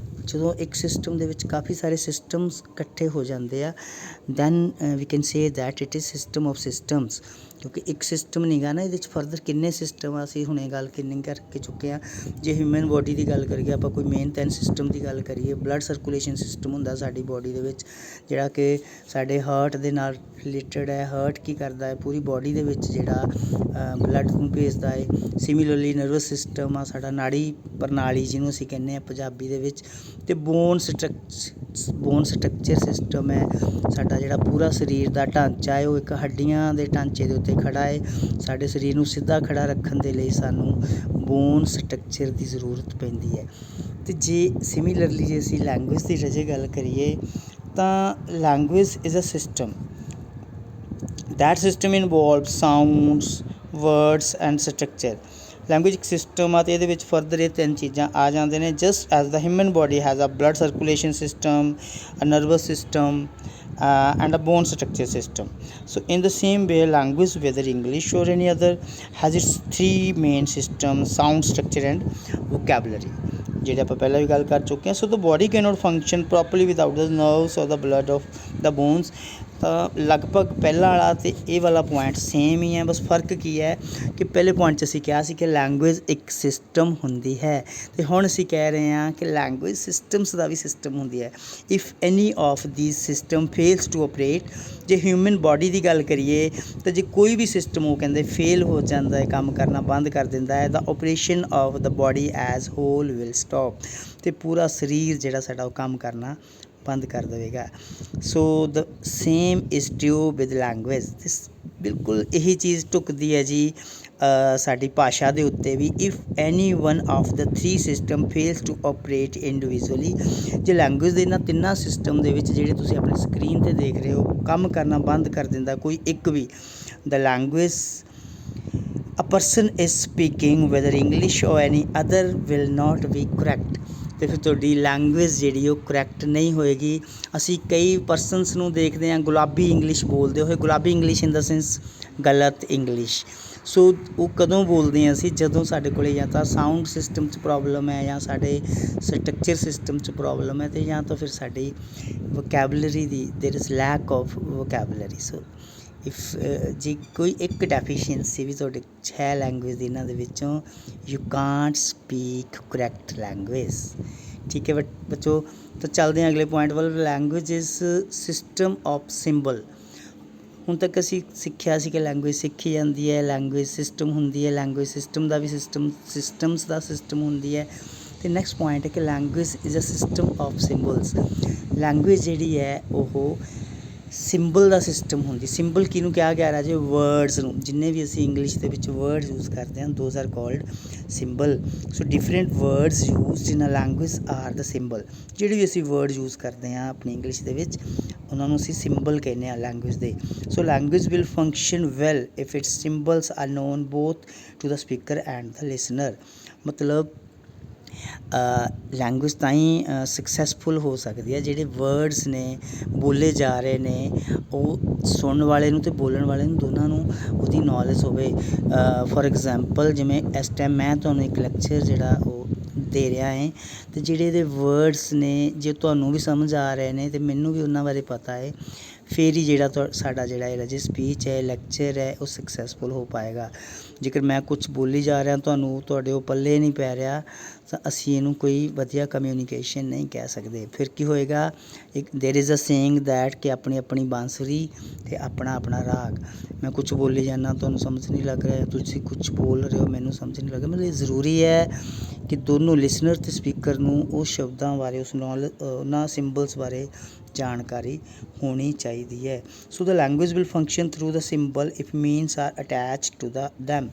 ਜਦੋਂ ਇੱਕ ਸਿਸਟਮ ਦੇ ਵਿੱਚ ਕਾਫੀ ਸਾਰੇ ਸਿਸਟਮਸ ਇਕੱਠੇ ਹੋ ਜਾਂਦੇ ਆ, then we can say that it is system of systems, ਕਿਉਂਕਿ ਇੱਕ ਸਿਸਟਮ ਨਹੀਂ ਗਾ ਨਾ, ਇਹਦੇ ਵਿੱਚ ਫਰਦਰ ਕਿੰਨੇ ਸਿਸਟਮ ਆ, ਅਸੀਂ ਹੁਣੇ ਗੱਲ ਕਿੰਨੀ ਕਰਕੇ ਚੁੱਕੇ ਹਾਂ। ਜੇ ਹਿਊਮਨ ਬੋਡੀ ਦੀ ਗੱਲ ਕਰੀਏ ਆਪਾਂ, ਕੋਈ ਮੇਨ 3 ਸਿਸਟਮ ਦੀ ਗੱਲ ਕਰੀਏ, ਬਲੱਡ ਸਰਕੂਲੇਸ਼ਨ ਸਿਸਟਮ ਹੁੰਦਾ ਸਾਡੀ ਬੋਡੀ ਦੇ ਵਿੱਚ, ਜਿਹੜਾ ਕਿ ਸਾਡੇ ਹਾਰਟ ਦੇ ਨਾਲ ਰਿਲੇਟਡ ਹੈ। ਹਾਰਟ ਕੀ ਕਰਦਾ ਹੈ, ਪੂਰੀ ਬੋਡੀ ਦੇ ਵਿੱਚ ਜਿਹੜਾ ਬਲੱਡ ਨੂੰ ਭੇਜਦਾ ਹੈ। ਸਿਮਿਲਰਲੀ ਨਰਵਸ ਸਿਸਟਮ ਆ ਸਾਡਾ, ਨਾੜੀ ਪ੍ਰਣਾਲੀ ਜਿਹਨੂੰ ਅਸੀਂ ਕਹਿੰਦੇ ਹਾਂ ਪੰਜਾਬੀ ਦੇ ਵਿੱਚ, ਅਤੇ ਬੋਨ ਸਟਰਕਚਰ ਸਿਸਟਮ ਹੈ ਸਾਡਾ, ਜਿਹੜਾ ਪੂਰਾ ਸਰੀਰ ਦਾ ਢਾਂਚਾ ਹੈ ਉਹ ਇੱਕ ਹੱਡੀਆਂ ਦੇ ਢਾਂਚੇ ਦੇ ਉੱਤੇ ਖੜ੍ਹਾ ਹੈ। ਸਾਡੇ ਸਰੀਰ ਨੂੰ ਸਿੱਧਾ ਖੜ੍ਹਾ ਰੱਖਣ ਦੇ ਲਈ ਸਾਨੂੰ ਬੋਨ ਸਟਰਕਚਰ ਦੀ ਜ਼ਰੂਰਤ ਪੈਂਦੀ ਹੈ। ਅਤੇ ਜੇ ਸਿਮਿਲਰਲੀ ਜੇ ਅਸੀਂ ਲੈਂਗੁਏਜ ਦੀ ਜੇ ਗੱਲ ਕਰੀਏ ਤਾਂ language is a system, that system involve sounds, words and structure. Language ਇੱਕ ਸਿਸਟਮ ਆ ਅਤੇ ਇਹਦੇ ਵਿੱਚ ਫਰਦਰ ਇਹ 3 ਚੀਜ਼ਾਂ ਆ ਜਾਂਦੇ ਨੇ। Just as the human body has a blood circulation system, a nervous system and a bone structure system. So in the same way language, whether English or any other, has its 3 main systems: sound, structure and vocabulary, ਜਿਹੜੇ ਆਪਾਂ ਪਹਿਲਾਂ ਵੀ ਗੱਲ ਕਰ ਚੁੱਕੇ ਹਾਂ। So the body cannot function properly without the nerves or the blood of the bones। ਤਾਂ ਲਗਭਗ ਪਹਿਲਾਂ ਵਾਲਾ ਅਤੇ ਇਹ ਵਾਲਾ ਪੁਆਇੰਟ ਸੇਮ ਹੀ ਹੈ, ਬਸ ਫਰਕ ਕੀ ਹੈ ਕਿ ਪਹਿਲੇ ਪੁਆਇੰਟ 'ਚ ਅਸੀਂ ਕਿਹਾ ਸੀ ਕਿ ਲੈਂਗੁਏਜ ਇੱਕ ਸਿਸਟਮ ਹੁੰਦੀ ਹੈ, ਅਤੇ ਹੁਣ ਅਸੀਂ ਕਹਿ ਰਹੇ ਹਾਂ ਕਿ ਲੈਂਗੁਏਜ ਸਿਸਟਮਸ ਦਾ ਵੀ ਸਿਸਟਮ ਹੁੰਦੀ ਹੈ। If any of these system fails to operate, ਜੇ ਹਿਊਮਨ ਬੋਡੀ ਦੀ ਗੱਲ ਕਰੀਏ ਤਾਂ ਜੇ ਕੋਈ ਵੀ ਸਿਸਟਮ ਉਹ ਕਹਿੰਦੇ ਫੇਲ ਹੋ ਜਾਂਦਾ ਹੈ, ਕੰਮ ਕਰਨਾ ਬੰਦ ਕਰ ਦਿੰਦਾ ਹੈ, the operation of the body as whole will stop, ਅਤੇ ਪੂਰਾ ਸਰੀਰ ਜਿਹੜਾ ਸਾਡਾ ਉਹ ਕੰਮ ਕਰਨਾ ਬੰਦ ਕਰ ਦੇਵੇਗਾ। So the same is true with language. ਬਿਲਕੁਲ ਇਹੀ ਚੀਜ਼ ਢੁੱਕਦੀ ਹੈ ਜੀ ਸਾਡੀ ਭਾਸ਼ਾ ਦੇ ਉੱਤੇ ਵੀ। If any one of the 3 system fails to operate individually, ਜੇ ਲੈਂਗੁਏਜ ਦੇ ਇਹਨਾਂ ਤਿੰਨਾਂ ਸਿਸਟਮ ਦੇ ਵਿੱਚ ਜਿਹੜੇ ਤੁਸੀਂ ਆਪਣੀ ਸਕਰੀਨ 'ਤੇ ਦੇਖ ਰਹੇ ਹੋ ਕੰਮ ਕਰਨਾ ਬੰਦ ਕਰ ਦਿੰਦਾ ਕੋਈ ਇੱਕ ਵੀ, the language a person is speaking whether English or any other will not be correct, ਅਤੇ ਫਿਰ ਤੁਹਾਡੀ ਲੈਂਗੁਏਜ ਜਿਹੜੀ ਉਹ ਕਰੈਕਟ ਨਹੀਂ ਹੋਏਗੀ। ਅਸੀਂ ਕਈ ਪਰਸਨਸ ਨੂੰ ਦੇਖਦੇ ਹਾਂ ਗੁਲਾਬੀ ਇੰਗਲਿਸ਼ ਬੋਲਦੇ ਹੋਏ, ਗੁਲਾਬੀ ਇੰਗਲਿਸ਼ ਇਨ ਦਾ ਸੈਂਸ ਗਲਤ ਇੰਗਲਿਸ਼। ਸੋ ਉਹ ਕਦੋਂ ਬੋਲਦੇ ਹਾਂ ਅਸੀਂ, ਜਦੋਂ ਸਾਡੇ ਕੋਲ ਜਾਂ ਤਾਂ ਸਾਊਂਡ ਸਿਸਟਮ 'ਚ ਪ੍ਰੋਬਲਮ ਹੈ, ਜਾਂ ਸਾਡੇ ਸਟਰਕਚਰ ਸਿਸਟਮ 'ਚ ਪ੍ਰੋਬਲਮ ਹੈ, ਅਤੇ ਜਾਂ ਤਾਂ ਫਿਰ ਸਾਡੀ ਵੋਕੈਬਲਰੀ ਦੀ there is lack of vocabulary. So if ਜੇ ਕੋਈ ਇੱਕ ਡੈਫੀਸ਼ੀਐਂਸੀ ਵੀ ਤੁਹਾਡੇ 'ਚ ਹੈ ਲੈਂਗੁਏਜ ਦੀ ਇਹਨਾਂ ਦੇ ਵਿੱਚੋਂ, you Kant speak correct language. ਠੀਕ ਹੈ ਬੱਚੋ, ਤਾਂ ਚੱਲਦੇ ਹਾਂ ਅਗਲੇ ਪੁਆਇੰਟ ਵੱਲ। Language is system of symbol. ਹੁਣ ਤੱਕ ਅਸੀਂ ਸਿੱਖਿਆ ਸੀ ਕਿ ਲੈਂਗੁਏਜ ਸਿੱਖੀ ਜਾਂਦੀ ਹੈ, ਲੈਂਗੁਏਜ ਸਿਸਟਮ ਹੁੰਦੀ ਹੈ, ਲੈਂਗੁਏਜ ਸਿਸਟਮ ਦਾ ਵੀ ਸਿਸਟਮਸ ਦਾ ਸਿਸਟਮ ਹੁੰਦੀ ਹੈ। ਅਤੇ ਨੈਕਸਟ ਪੁਆਇੰਟ ਹੈ ਕਿ language is a system of symbols. Language ਜਿਹੜੀ ਹੈ ਉਹ ਸਿੰਬਲ ਦਾ ਸਿਸਟਮ ਹੁੰਦੀ। ਸਿੰਬਲ ਕਿਹਨੂੰ ਕਿਹਾ ਗਿਆ ਰਾਜੇ? ਵਰਡਸ ਨੂੰ। ਜਿੰਨੇ ਵੀ ਅਸੀਂ ਇੰਗਲਿਸ਼ ਦੇ ਵਿੱਚ ਵਰਡਸ ਯੂਜ਼ ਕਰਦੇ ਹਾਂ, those are called symbol. So different words used in a language are the symbol. ਜਿਹੜੇ ਵੀ ਅਸੀਂ ਵਰਡ ਯੂਜ਼ ਕਰਦੇ ਹਾਂ ਆਪਣੀ ਇੰਗਲਿਸ਼ ਦੇ ਵਿੱਚ, ਉਹਨਾਂ ਨੂੰ ਅਸੀਂ ਸਿੰਬਲ ਕਹਿੰਦੇ ਹਾਂ ਲੈਂਗੁਏਜ ਦੇ। So language will function well if its symbols are known both to the speaker and the listener. ਮਤਲਬ ਲੈਂਗੁਏਜ ਤਾਂ ਹੀ ਸਕਸੈਸਫੁਲ ਹੋ ਸਕਦੀ ਹੈ ਜਿਹੜੇ ਵਰਡਸ ਨੇ ਬੋਲੇ ਜਾ ਰਹੇ ਨੇ ਉਹ ਸੁਣਨ ਵਾਲੇ ਨੂੰ ਅਤੇ ਬੋਲਣ ਵਾਲੇ ਨੂੰ ਦੋਨਾਂ ਨੂੰ ਉਹਦੀ ਨੌਲੇਜ ਹੋਵੇ। ਫੋਰ ਐਗਜ਼ਾਮਪਲ ਜਿਵੇਂ ਇਸ ਟਾਈਮ ਮੈਂ ਤੁਹਾਨੂੰ ਇੱਕ ਲੈਕਚਰ ਜਿਹੜਾ ਉਹ ਦੇ ਰਿਹਾ ਹੈ ਤੇ ਜਿਹੜੇ ਇਹਦੇ ਵਰਡਸ ਨੇ ਜੇ ਤੁਹਾਨੂੰ ਵੀ ਸਮਝ ਆ ਰਹੇ ਨੇ ਤੇ ਮੈਨੂੰ ਵੀ ਉਹਨਾਂ ਬਾਰੇ ਪਤਾ ਹੈ, ਫਿਰ ਹੀ ਜਿਹੜਾ ਸਾਡਾ ਜਿਹੜਾ ਇਹ ਜੇ ਸਪੀਚ ਹੈ, ਲੈਕਚਰ ਹੈ, ਉਹ ਸਕਸੈਸਫੁਲ ਹੋ ਪਾਏਗਾ। ਜੇਕਰ ਮੈਂ ਕੁਛ ਬੋਲੀ ਜਾ ਰਿਹਾ ਤੁਹਾਨੂੰ ਤੁਹਾਡੇ ਉਹ ਪੱਲੇ ਨਹੀਂ ਪੈ ਰਿਹਾ ਤਾਂ ਅਸੀਂ ਇਹਨੂੰ ਕੋਈ ਵਧੀਆ ਕਮਿਊਨੀਕੇਸ਼ਨ ਨਹੀਂ ਕਹਿ ਸਕਦੇ। ਫਿਰ ਕੀ ਹੋਏਗਾ, ਇੱਕ ਦੇਰ ਇਜ਼ ਅ ਸੇਇੰਗ ਦੈਟ ਕਿ ਆਪਣੀ ਆਪਣੀ ਬਾਂਸੁਰੀ ਅਤੇ ਆਪਣਾ ਆਪਣਾ ਰਾਗ। ਮੈਂ ਕੁਛ ਬੋਲੀ ਜਾਂਦਾ ਤੁਹਾਨੂੰ ਸਮਝ ਨਹੀਂ ਲੱਗ ਰਿਹਾ, ਤੁਸੀਂ ਕੁਛ ਬੋਲ ਰਹੇ ਹੋ ਮੈਨੂੰ ਸਮਝ ਨਹੀਂ ਲੱਗ ਰਿਹਾ। ਮਤਲਬ ਜ਼ਰੂਰੀ ਹੈ ਕਿ ਦੋਨੋਂ ਲਿਸਨਰ ਅਤੇ ਸਪੀਕਰ ਨੂੰ ਉਸ ਸ਼ਬਦਾਂ ਬਾਰੇ, ਉਸ ਨੌਲੇਜ, ਉਹਨਾਂ ਸਿੰਬਲਸ ਬਾਰੇ ਜਾਣਕਾਰੀ ਹੋਣੀ ਚਾਹੀਦੀ ਹੈ। So the language will function through the symbol if means are attach to them.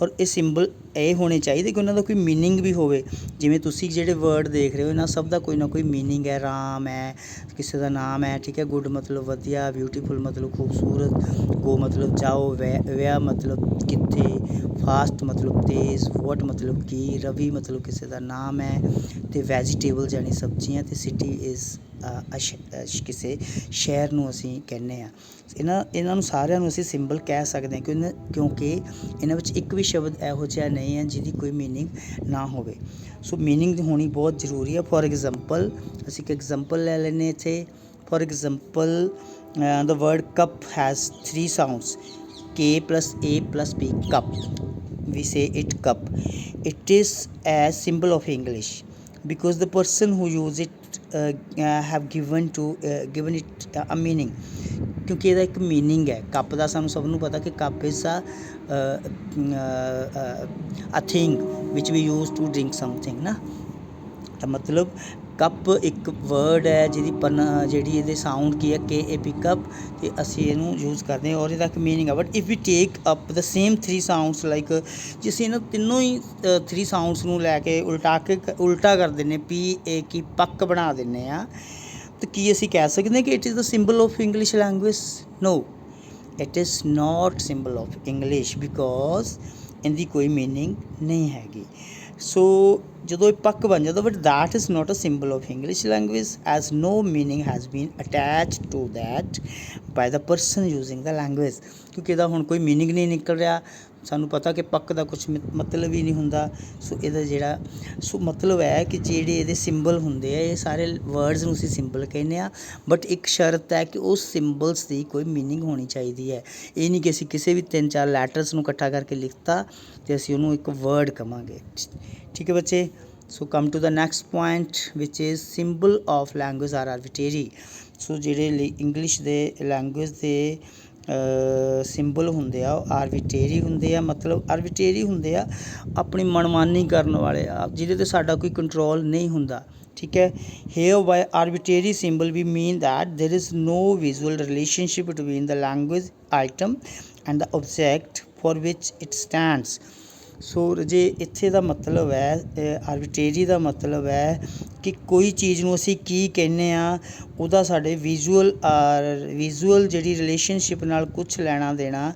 ਔਰ ਇਹ ਸਿੰਬਲ ਇਹ ਹੋਣੇ ਚਾਹੀਦੇ ਕਿ ਉਹਨਾਂ ਦਾ ਕੋਈ ਮੀਨਿੰਗ ਵੀ ਹੋਵੇ। ਜਿਵੇਂ ਤੁਸੀਂ ਜਿਹੜੇ ਵਰਡ ਦੇਖ ਰਹੇ ਹੋ ਇਹਨਾਂ ਸਭ ਦਾ ਕੋਈ ਨਾ ਕੋਈ ਮੀਨਿੰਗ ਹੈ। ਰਾਮ ਹੈ, ਕਿਸੇ ਦਾ ਨਾਮ ਹੈ, ਠੀਕ ਹੈ। ਗੁੱਡ ਮਤਲਬ ਵਧੀਆ, ਬਿਊਟੀਫੁਲ ਮਤਲਬ ਖੂਬਸੂਰਤ, ਗੋ ਮਤਲਬ ਜਾਓ, ਵਿਆਹ ਮਤਲਬ ਕਿੱਥੇ, ਫਾਸਟ ਮਤਲਬ ਤੇਜ਼, ਵੋਟ ਮਤਲਬ ਕੀ, ਰਵੀ ਮਤਲਬ ਕਿਸੇ ਦਾ ਨਾਮ ਹੈ, ਅਤੇ ਵੈਜੀਟੇਬਲ ਯਾਨੀ ਸਬਜ਼ੀਆਂ, ਅਤੇ ਸਿਟੀ ਇਜ਼ ਕਿਸੇ ਸ਼ਹਿਰ ਨੂੰ ਅਸੀਂ ਕਹਿੰਦੇ ਹਾਂ। ਇਹਨਾਂ ਨੂੰ ਸਾਰਿਆਂ ਨੂੰ ਅਸੀਂ ਸਿੰਬਲ ਕਹਿ ਸਕਦੇ ਹਾਂ ਕਿਉਂਕਿ ਇਹਨਾਂ ਵਿੱਚ ਇੱਕ ਵੀ ਸ਼ਬਦ ਇਹੋ ਜਿਹਾ ਨਹੀਂ ਹੈ ਜਿਹਦੀ ਕੋਈ ਮੀਨਿੰਗ ਨਾ ਹੋਵੇ। ਸੋ ਮੀਨਿੰਗ ਹੋਣੀ ਬਹੁਤ ਜ਼ਰੂਰੀ ਹੈ। ਫੋਰ ਐਗਜ਼ਾਮਪਲ ਅਸੀਂ ਇੱਕ ਐਗਜ਼ਾਮਪਲ ਲੈ ਲੈਂਦੇ ਇੱਥੇ। For example the word cup has 3 sounds, K plus A plus P, cup. We say it cup. It is a symbol of English because the person who use it have given it a meaning. ਕਿਉਂਕਿ ਇਹਦਾ ਇੱਕ ਮੀਨਿੰਗ ਹੈ। ਕੱਪ ਦਾ ਸਾਨੂੰ ਸਭ ਨੂੰ ਪਤਾ ਕਿ cup is a thing which we use to drink something ਨਾ। ਤਾਂ ਮਤਲਬ ਕੱਪ ਇੱਕ ਵਰਡ ਹੈ ਜਿਹੜੀ ਇਹਦੇ ਸਾਊਂਡ ਕੀ ਹੈ, KAP ਕੱਪ, ਅਤੇ ਅਸੀਂ ਇਹਨੂੰ ਯੂਜ਼ ਕਰਦੇ ਹਾਂ ਔਰ ਇਹਦਾ ਇੱਕ ਮੀਨਿੰਗ ਹੈ। But if we take up the same 3 sounds like, ਜੇ ਅਸੀਂ ਇਹਨਾਂ ਤਿੰਨੋਂ ਹੀ 3 ਸਾਊਂਡਸ ਨੂੰ ਲੈ ਕੇ ਉਲਟਾ ਕਰ ਦਿੰਦੇ, PAK ਪੱਕ ਬਣਾ ਦਿੰਦੇ ਹਾਂ, ਤਾਂ ਕੀ ਅਸੀਂ ਕਹਿ ਸਕਦੇ ਹਾਂ ਕਿ it is the symbol of English language? No, it is not symbol of English because ਇਹਦੀ ਕੋਈ ਮੀਨਿੰਗ ਨਹੀਂ ਹੈਗੀ। ਸੋ ਜਦੋਂ ਇਹ ਪੱਕ ਬਣ ਜਾਂਦਾ, but that is not a symbol of English language as no meaning has been attach to that by the person using the language. ਕਿਉਂਕਿ ਇਹਦਾ ਹੁਣ ਕੋਈ ਮੀਨਿੰਗ ਨਹੀਂ ਨਿਕਲ ਰਿਹਾ। ਸਾਨੂੰ ਪਤਾ ਕਿ ਪੱਕ ਦਾ ਕੁਛ ਮਤਲਬ ਹੀ ਨਹੀਂ ਹੁੰਦਾ। ਸੋ ਇਹਦਾ ਮਤਲਬ ਹੈ ਕਿ ਜਿਹੜੇ ਇਹਦੇ ਸਿੰਬਲ ਹੁੰਦੇ ਆ, ਇਹ ਸਾਰੇ ਵਰਡਸ ਨੂੰ ਅਸੀਂ ਸਿੰਬਲ ਕਹਿੰਦੇ ਹਾਂ, ਬਟ ਇੱਕ ਸ਼ਰਤ ਹੈ ਕਿ ਉਸ ਸਿੰਬਲਸ ਦੀ ਕੋਈ ਮੀਨਿੰਗ ਹੋਣੀ ਚਾਹੀਦੀ ਹੈ। ਇਹ ਨਹੀਂ ਕਿ ਅਸੀਂ ਕਿਸੇ ਵੀ 3-4 ਲੈਟਰਸ ਨੂੰ ਇਕੱਠਾ ਕਰਕੇ ਲਿਖਤਾ ਅਤੇ ਅਸੀਂ ਉਹਨੂੰ ਇੱਕ ਵਰਡ ਕਹਾਂਗੇ। ਠੀਕ ਹੈ ਬੱਚੇ। So come to the next point which is symbol of language are arbitrary. So ਜਿਹੜੇ ਇੰਗਲਿਸ਼ ਦੇ ਲੈਂਗੁਏਜ ਦੇ ਸਿੰਬਲ ਹੁੰਦੇ ਆ ਉਹ ਆਰਬਿਟਰੀ ਹੁੰਦੇ ਆ। ਮਤਲਬ ਆਰਬਿਟਰੀ ਹੁੰਦੇ ਆ, ਆਪਣੀ ਮਨਮਾਨੀ ਕਰਨ ਵਾਲੇ ਆ, ਜਿਹਦੇ 'ਤੇ ਸਾਡਾ ਕੋਈ ਕੰਟਰੋਲ ਨਹੀਂ ਹੁੰਦਾ। ਠੀਕ ਹੈ। Here by arbitrary symbol we mean that there is no visual relationship between the language item and the object for which it stands. So ਜੇ ਇੱਥੇ ਦਾ ਮਤਲਬ ਹੈ, ਆਰਬਿਟਰੀ ਦਾ ਮਤਲਬ ਹੈ ਕਿ ਕੋਈ ਚੀਜ਼ ਨੂੰ ਅਸੀਂ ਕੀ ਕਹਿੰਦੇ ਹਾਂ, ਉਹਦਾ ਸਾਡੇ ਵਿਜ਼ੂਅਲ ਜਿਹੜੀ ਰਿਲੇਸ਼ਨਸ਼ਿਪ ਨਾਲ ਕੁਛ ਲੈਣਾ ਦੇਣਾ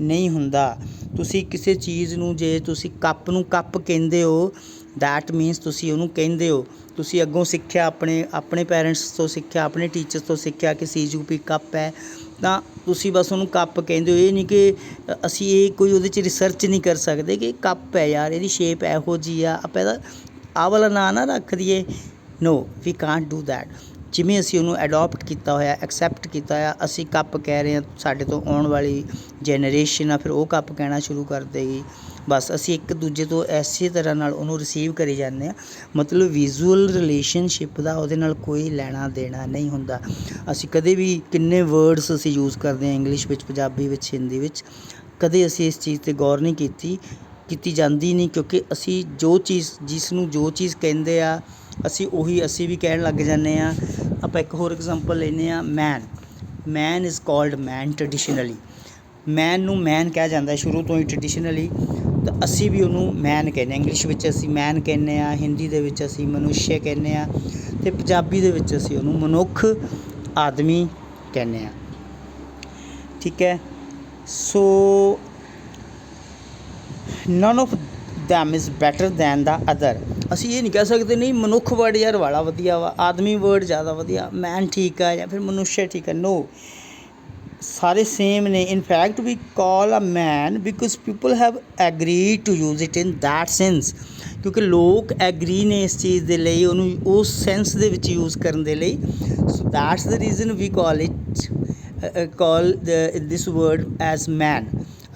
ਨਹੀਂ ਹੁੰਦਾ। ਤੁਸੀਂ ਕਿਸੇ ਚੀਜ਼ ਨੂੰ, ਜੇ ਤੁਸੀਂ ਕੱਪ ਨੂੰ ਕੱਪ ਕਹਿੰਦੇ ਹੋ, ਦੈਟ ਮੀਨਸ ਤੁਸੀਂ ਉਹਨੂੰ ਕਹਿੰਦੇ ਹੋ। ਤੁਸੀਂ ਅੱਗੋਂ ਸਿੱਖਿਆ, ਆਪਣੇ ਪੈਰੈਂਟਸ ਤੋਂ ਸਿੱਖਿਆ, ਆਪਣੇ ਟੀਚਰਸ ਤੋਂ ਸਿੱਖਿਆ ਕਿ CUP ਕੱਪ ਹੈ, ਤਾਂ ਤੁਸੀਂ ਬਸ ਉਹਨੂੰ ਕੱਪ ਕਹਿੰਦੇ ਹੋ। ਇਹ ਨਹੀਂ ਕਿ ਅਸੀਂ ਇਹ ਕੋਈ ਉਹਦੇ 'ਚ ਰਿਸਰਚ ਨਹੀਂ ਕਰ ਸਕਦੇ ਕਿ ਕੱਪ ਹੈ ਯਾਰ, ਇਹਦੀ ਸ਼ੇਪ ਇਹੋ ਜਿਹੀ ਆ, ਆਪਾਂ ਇਹਦਾ ਆਹ ਵਾਲਾ ਨਾਂ ਨਾ ਰੱਖ ਦਈਏ। ਨੋ, ਵੀ ਕਾਂਟ ਡੂ ਦੈਟ। ਜਿਵੇਂ ਅਸੀਂ ਉਹਨੂੰ ਅਡੋਪਟ ਕੀਤਾ ਹੋਇਆ, ਐਕਸੈਪਟ ਕੀਤਾ ਹੋਇਆ, ਅਸੀਂ ਕੱਪ ਕਹਿ ਰਹੇ ਹਾਂ, ਸਾਡੇ ਤੋਂ ਆਉਣ ਵਾਲੀ ਜਨਰੇਸ਼ਨ ਆ ਫਿਰ ਉਹ ਕੱਪ ਕਹਿਣਾ ਸ਼ੁਰੂ ਕਰ ਦੇਗੀ। ਬਸ ਅਸੀਂ ਇੱਕ ਦੂਜੇ ਤੋਂ ਇਸੇ ਤਰ੍ਹਾਂ ਨਾਲ ਉਹਨੂੰ ਰਿਸੀਵ ਕਰੀ ਜਾਂਦੇ ਹਾਂ। ਮਤਲਬ ਵਿਜ਼ੂਅਲ ਰਿਲੇਸ਼ਨਸ਼ਿਪ ਦਾ ਉਹਦੇ ਨਾਲ ਕੋਈ ਲੈਣਾ ਦੇਣਾ ਨਹੀਂ ਹੁੰਦਾ। ਅਸੀਂ ਕਦੇ ਵੀ ਕਿੰਨੇ ਵਰਡਸ ਅਸੀਂ ਯੂਜ਼ ਕਰਦੇ ਹਾਂ ਇੰਗਲਿਸ਼ ਵਿੱਚ, ਪੰਜਾਬੀ ਵਿੱਚ, ਹਿੰਦੀ ਵਿੱਚ, ਕਦੇ ਅਸੀਂ ਇਸ ਚੀਜ਼ 'ਤੇ ਗੌਰ ਨਹੀਂ ਕੀਤੀ ਜਾਂਦੀ ਨਹੀਂ, ਕਿਉਂਕਿ ਅਸੀਂ ਜਿਸ ਨੂੰ ਜੋ ਚੀਜ਼ ਕਹਿੰਦੇ ਆ ਅਸੀਂ ਵੀ ਕਹਿਣ ਲੱਗ ਜਾਂਦੇ ਹਾਂ। ਆਪਾਂ ਇੱਕ ਹੋਰ ਐਗਜ਼ਾਮਪਲ ਲੈਂਦੇ ਹਾਂ, ਮੈਨ ਇਜ਼ ਕਾਲਡ ਮੈਨ ਟਰਡੀਸ਼ਨਲੀ। ਮੈਨ ਨੂੰ ਮੈਨ ਕਿਹਾ ਜਾਂਦਾ ਸ਼ੁਰੂ ਤੋਂ ਹੀ ਟਰਡੀਸ਼ਨਲੀ, ਤਾਂ ਅਸੀਂ ਵੀ ਉਹਨੂੰ ਮੈਨ ਕਹਿੰਦੇ ਹਾਂ। ਇੰਗਲਿਸ਼ ਵਿੱਚ ਅਸੀਂ ਮੈਨ ਕਹਿੰਦੇ ਹਾਂ, ਹਿੰਦੀ ਦੇ ਵਿੱਚ ਅਸੀਂ ਮਨੁੱਸ਼ ਕਹਿੰਦੇ ਹਾਂ, ਅਤੇ ਪੰਜਾਬੀ ਦੇ ਵਿੱਚ ਅਸੀਂ ਉਹਨੂੰ ਮਨੁੱਖ, ਆਦਮੀ ਕਹਿੰਦੇ ਹਾਂ। ਠੀਕ ਹੈ। So none of them is better than the other. ਅਸੀਂ ਇਹ ਨਹੀਂ ਕਹਿ ਸਕਦੇ ਨਹੀਂ ਮਨੁੱਖ ਵਰਡ ਯਾਰ ਵਾਲਾ ਵਧੀਆ ਵਾ, ਆਦਮੀ ਵਰਡ ਜ਼ਿਆਦਾ ਵਧੀਆ, ਮੈਨ ਠੀਕ ਆ ਜਾਂ ਫਿਰ ਮਨੁੱਸ਼ ਠੀਕ ਆ। ਨੋ, सारे सेम ने। In fact we call a man because people have agree to use it in that sense, क्योंकि लोग एग्री ने इस चीज़ ਦੇ ਲਈ ਉਹਨੂੰ ਉਸ ਸੈਂਸ ਦੇ ਵਿੱਚ ਯੂਜ਼ ਕਰਨ ਦੇ ਲਈ। So that's the reason we call it call this word as man.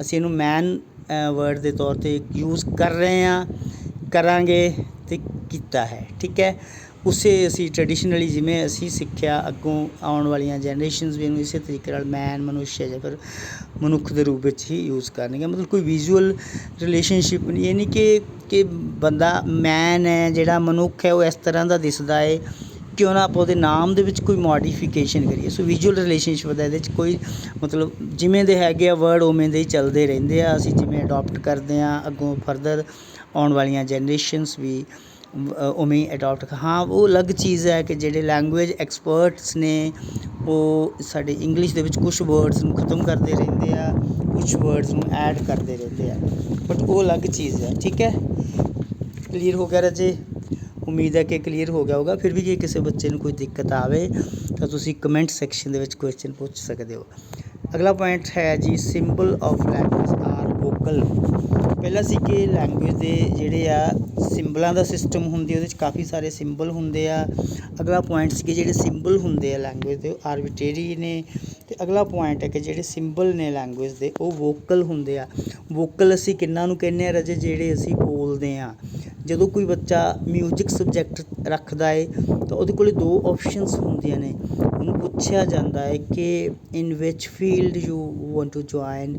ਅਸੀਂ ਇਹਨੂੰ ਮੈਨ ਵਰਡ ਦੇ ਤੌਰ 'ਤੇ ਯੂਜ਼ ਕਰ ਰਹੇ ਹਾਂ, ਕਰਾਂਗੇ ਅਤੇ ਕੀਤਾ ਹੈ। ਠੀਕ ਹੈ, ਉਸੇ ਅਸੀਂ ਟਰੈਡੀਸ਼ਨਲੀ ਜਿਵੇਂ ਅਸੀਂ ਸਿੱਖਿਆ, ਅੱਗੋਂ ਆਉਣ ਵਾਲੀਆਂ ਜਨਰੇਸ਼ਨਸ ਵੀ ਇਹਨੂੰ ਇਸੇ ਤਰੀਕੇ ਨਾਲ ਮੈਨ ਮਨੁੱਖ ਜਾਂ ਫਿਰ ਮਨੁੱਖ ਦੇ ਰੂਪ ਵਿੱਚ ਹੀ ਯੂਜ਼ ਕਰਨਗੇ। ਮਤਲਬ ਕੋਈ ਵਿਜ਼ੂਅਲ ਰਿਲੇਸ਼ਨਸ਼ਿਪ ਨਹੀਂ, ਇਹ ਨਹੀਂ ਕਿ ਬੰਦਾ ਮੈਨ ਹੈ, ਜਿਹੜਾ ਮਨੁੱਖ ਹੈ ਉਹ ਇਸ ਤਰ੍ਹਾਂ ਦਾ ਦਿਸਦਾ ਹੈ, ਕਿਉਂ ਨਾ ਆਪਾਂ ਉਹਦੇ ਨਾਮ ਦੇ ਵਿੱਚ ਕੋਈ ਮੋਡੀਫਿਕੇਸ਼ਨ ਕਰੀਏ। ਸੋ ਵਿਜ਼ੂਅਲ ਰਿਲੇਸ਼ਨਸ਼ਿਪ ਦਾ ਇਹਦੇ 'ਚ ਕੋਈ ਮਤਲਬ ਜਿਵੇਂ ਦੇ ਹੈਗੇ ਆ ਵਰਡ ਉਵੇਂ ਦੇ ਹੀ ਚੱਲਦੇ ਰਹਿੰਦੇ ਆ, ਅਸੀਂ ਜਿਵੇਂ ਅਡੋਪਟ ਕਰਦੇ ਹਾਂ, ਅੱਗੋਂ ਫਰਦਰ ਆਉਣ ਵਾਲੀਆਂ ਜਨਰੇਸ਼ਨਸ ਵੀ ਉਵੇਂ ਹੀ ਅਡੋਪਟ। ਹਾਂ, ਉਹ ਅਲੱਗ ਚੀਜ਼ ਹੈ ਕਿ ਜਿਹੜੇ ਲੈਂਗੁਏਜ ਐਕਸਪਰਟਸ ਨੇ ਉਹ ਸਾਡੇ ਇੰਗਲਿਸ਼ ਦੇ ਵਿੱਚ ਕੁਛ ਵਰਡਸ ਨੂੰ ਖ਼ਤਮ ਕਰਦੇ ਰਹਿੰਦੇ ਆ, ਕੁਛ ਵਰਡਸ ਨੂੰ ਐਡ ਕਰਦੇ ਰਹਿੰਦੇ ਆ, ਬਟ ਉਹ ਅਲੱਗ ਚੀਜ਼ ਹੈ। ਠੀਕ ਹੈ, ਕਲੀਅਰ ਹੋ ਗਿਆ ਰਾਜੇ? ਉਮੀਦ ਹੈ ਕਿ ਕਲੀਅਰ ਹੋ ਗਿਆ ਹੋਊਗਾ। ਫਿਰ ਵੀ ਜੇ ਕਿਸੇ ਬੱਚੇ ਨੂੰ ਕੋਈ ਦਿੱਕਤ ਆਵੇ ਤਾਂ ਤੁਸੀਂ ਕਮੈਂਟ ਸੈਕਸ਼ਨ ਦੇ ਵਿੱਚ ਕੁਐਸਚਨ ਪੁੱਛ ਸਕਦੇ ਹੋ। ਅਗਲਾ ਪੁਆਇੰਟ ਹੈ ਜੀ, symbol of language are vocal. ਪਹਿਲਾਂ ਸੀ ਕਿ ਲੈਂਗੁਏਜ ਦੇ ਜਿਹੜੇ ਆ ਸਿੰਬਲਾਂ ਦਾ ਸਿਸਟਮ ਹੁੰਦੀ, ਉਹਦੇ 'ਚ ਕਾਫੀ ਸਾਰੇ ਸਿੰਬਲ ਹੁੰਦੇ ਆ। ਅਗਲਾ ਪੁਆਇੰਟ ਸੀ ਕਿ ਜਿਹੜੇ ਸਿੰਬਲ ਹੁੰਦੇ ਆ ਲੈਂਗੁਏਜ ਦੇ ਉਹ ਆਰਬਿਟਰੀ ਨੇ। ਅਤੇ ਅਗਲਾ ਪੁਆਇੰਟ ਹੈ ਕਿ ਜਿਹੜੇ ਸਿੰਬਲ ਨੇ ਲੈਂਗੁਏਜ ਦੇ ਉਹ ਵੋਕਲ ਹੁੰਦੇ ਆ। ਵੋਕਲ ਅਸੀਂ ਕਿਹਨਾਂ ਨੂੰ ਕਹਿੰਦੇ ਹਾਂ ਰਾਜੇ? ਜਿਹੜੇ ਅਸੀਂ ਬੋਲਦੇ ਹਾਂ। ਜਦੋਂ ਕੋਈ ਬੱਚਾ ਮਿਊਜ਼ਿਕ ਸਬਜੈਕਟ ਰੱਖਦਾ ਹੈ ਤਾਂ ਉਹਦੇ ਕੋਲ ਦੋ ਆਪਸ਼ਨਸ ਹੁੰਦੀਆਂ ਨੇ। ਉਹਨੂੰ ਪੁੱਛਿਆ ਜਾਂਦਾ ਹੈ ਕਿ in which field you want to join,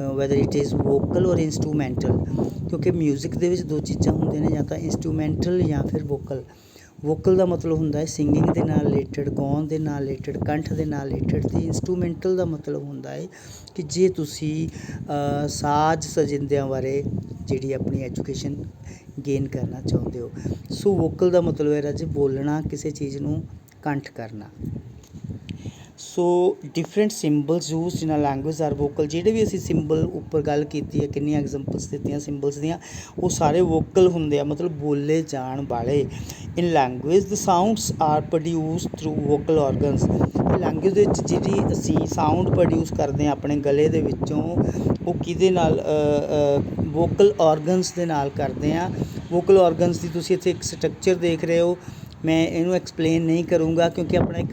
whether it is vocal or instrumental. ਕਿਉਂਕਿ ਮਿਊਜ਼ਿਕ ਦੇ ਵਿੱਚ ਦੋ ਚੀਜ਼ਾਂ ਹੁੰਦੀਆਂ ਨੇ, ਜਾਂ ਤਾਂ ਇੰਸਟਰੂਮੈਂਟਲ ਜਾਂ ਫਿਰ ਵੋਕਲ। ਵੋਕਲ ਦਾ ਮਤਲਬ ਹੁੰਦਾ ਹੈ ਸਿੰਗਿੰਗ ਦੇ ਨਾਲ ਰਿਲੇਟਡ, ਗਾਉਣ ਦੇ ਨਾਲ ਰਿਲੇਟਡ, ਕੰਠ ਦੇ ਨਾਲ ਰਿਲੇਟਡ। ਅਤੇ ਇੰਸਟਰੂਮੈਂਟਲ ਦਾ ਮਤਲਬ ਹੁੰਦਾ ਹੈ ਕਿ ਜੇ ਤੁਸੀਂ ਸਾਜ਼ ਸਜਿੰਦਿਆਂ ਬਾਰੇ ਜਿਹੜੀ ਆਪਣੀ ਐਜੂਕੇਸ਼ਨ ਗੇਨ ਕਰਨਾ ਚਾਹੁੰਦੇ ਹੋ। ਸੋ ਵੋਕਲ ਦਾ ਮਤਲਬ ਹੈ ਰਾਜੇ ਬੋਲਣਾ, ਕਿਸੇ ਚੀਜ਼ ਨੂੰ ਕੰਠ ਕਰਨਾ। ਸੋ different ਸਿੰਬਲਸ used in a language are vocal. ਜਿਹੜੇ ਵੀ ਅਸੀਂ ਸਿੰਬਲ ਉੱਪਰ ਗੱਲ ਕੀਤੀ ਹੈ, ਕਿੰਨੀਆਂ ਐਗਜ਼ਾਮਪਲਸ ਦਿੱਤੀਆਂ ਸਿੰਬਲਸ ਦੀਆਂ, ਉਹ ਸਾਰੇ ਵੋਕਲ ਹੁੰਦੇ ਆ, ਮਤਲਬ ਬੋਲੇ ਜਾਣ ਵਾਲੇ। In language the sounds are produced through vocal organs. Language ਦੇ ਵਿੱਚ ਜਿਹੜੀ ਅਸੀਂ ਸਾਊਂਡ ਪ੍ਰੋਡਿਊਸ ਕਰਦੇ ਹਾਂ ਆਪਣੇ ਗਲੇ ਦੇ ਵਿੱਚੋਂ, ਉਹ ਕਿਹਦੇ ਨਾਲ? ਵੋਕਲ ਔਰਗਨਸ ਦੇ ਨਾਲ ਕਰਦੇ ਹਾਂ। ਵੋਕਲ ਔਰਗਨਸ ਦੀ ਤੁਸੀਂ ਇੱਥੇ ਇੱਕ ਸਟਰਕਚਰ ਦੇਖ ਰਹੇ ਹੋ। ਮੈਂ ਇਹਨੂੰ ਐਕਸਪਲੇਨ ਨਹੀਂ ਕਰੂੰਗਾ ਕਿਉਂਕਿ ਆਪਣਾ ਇੱਕ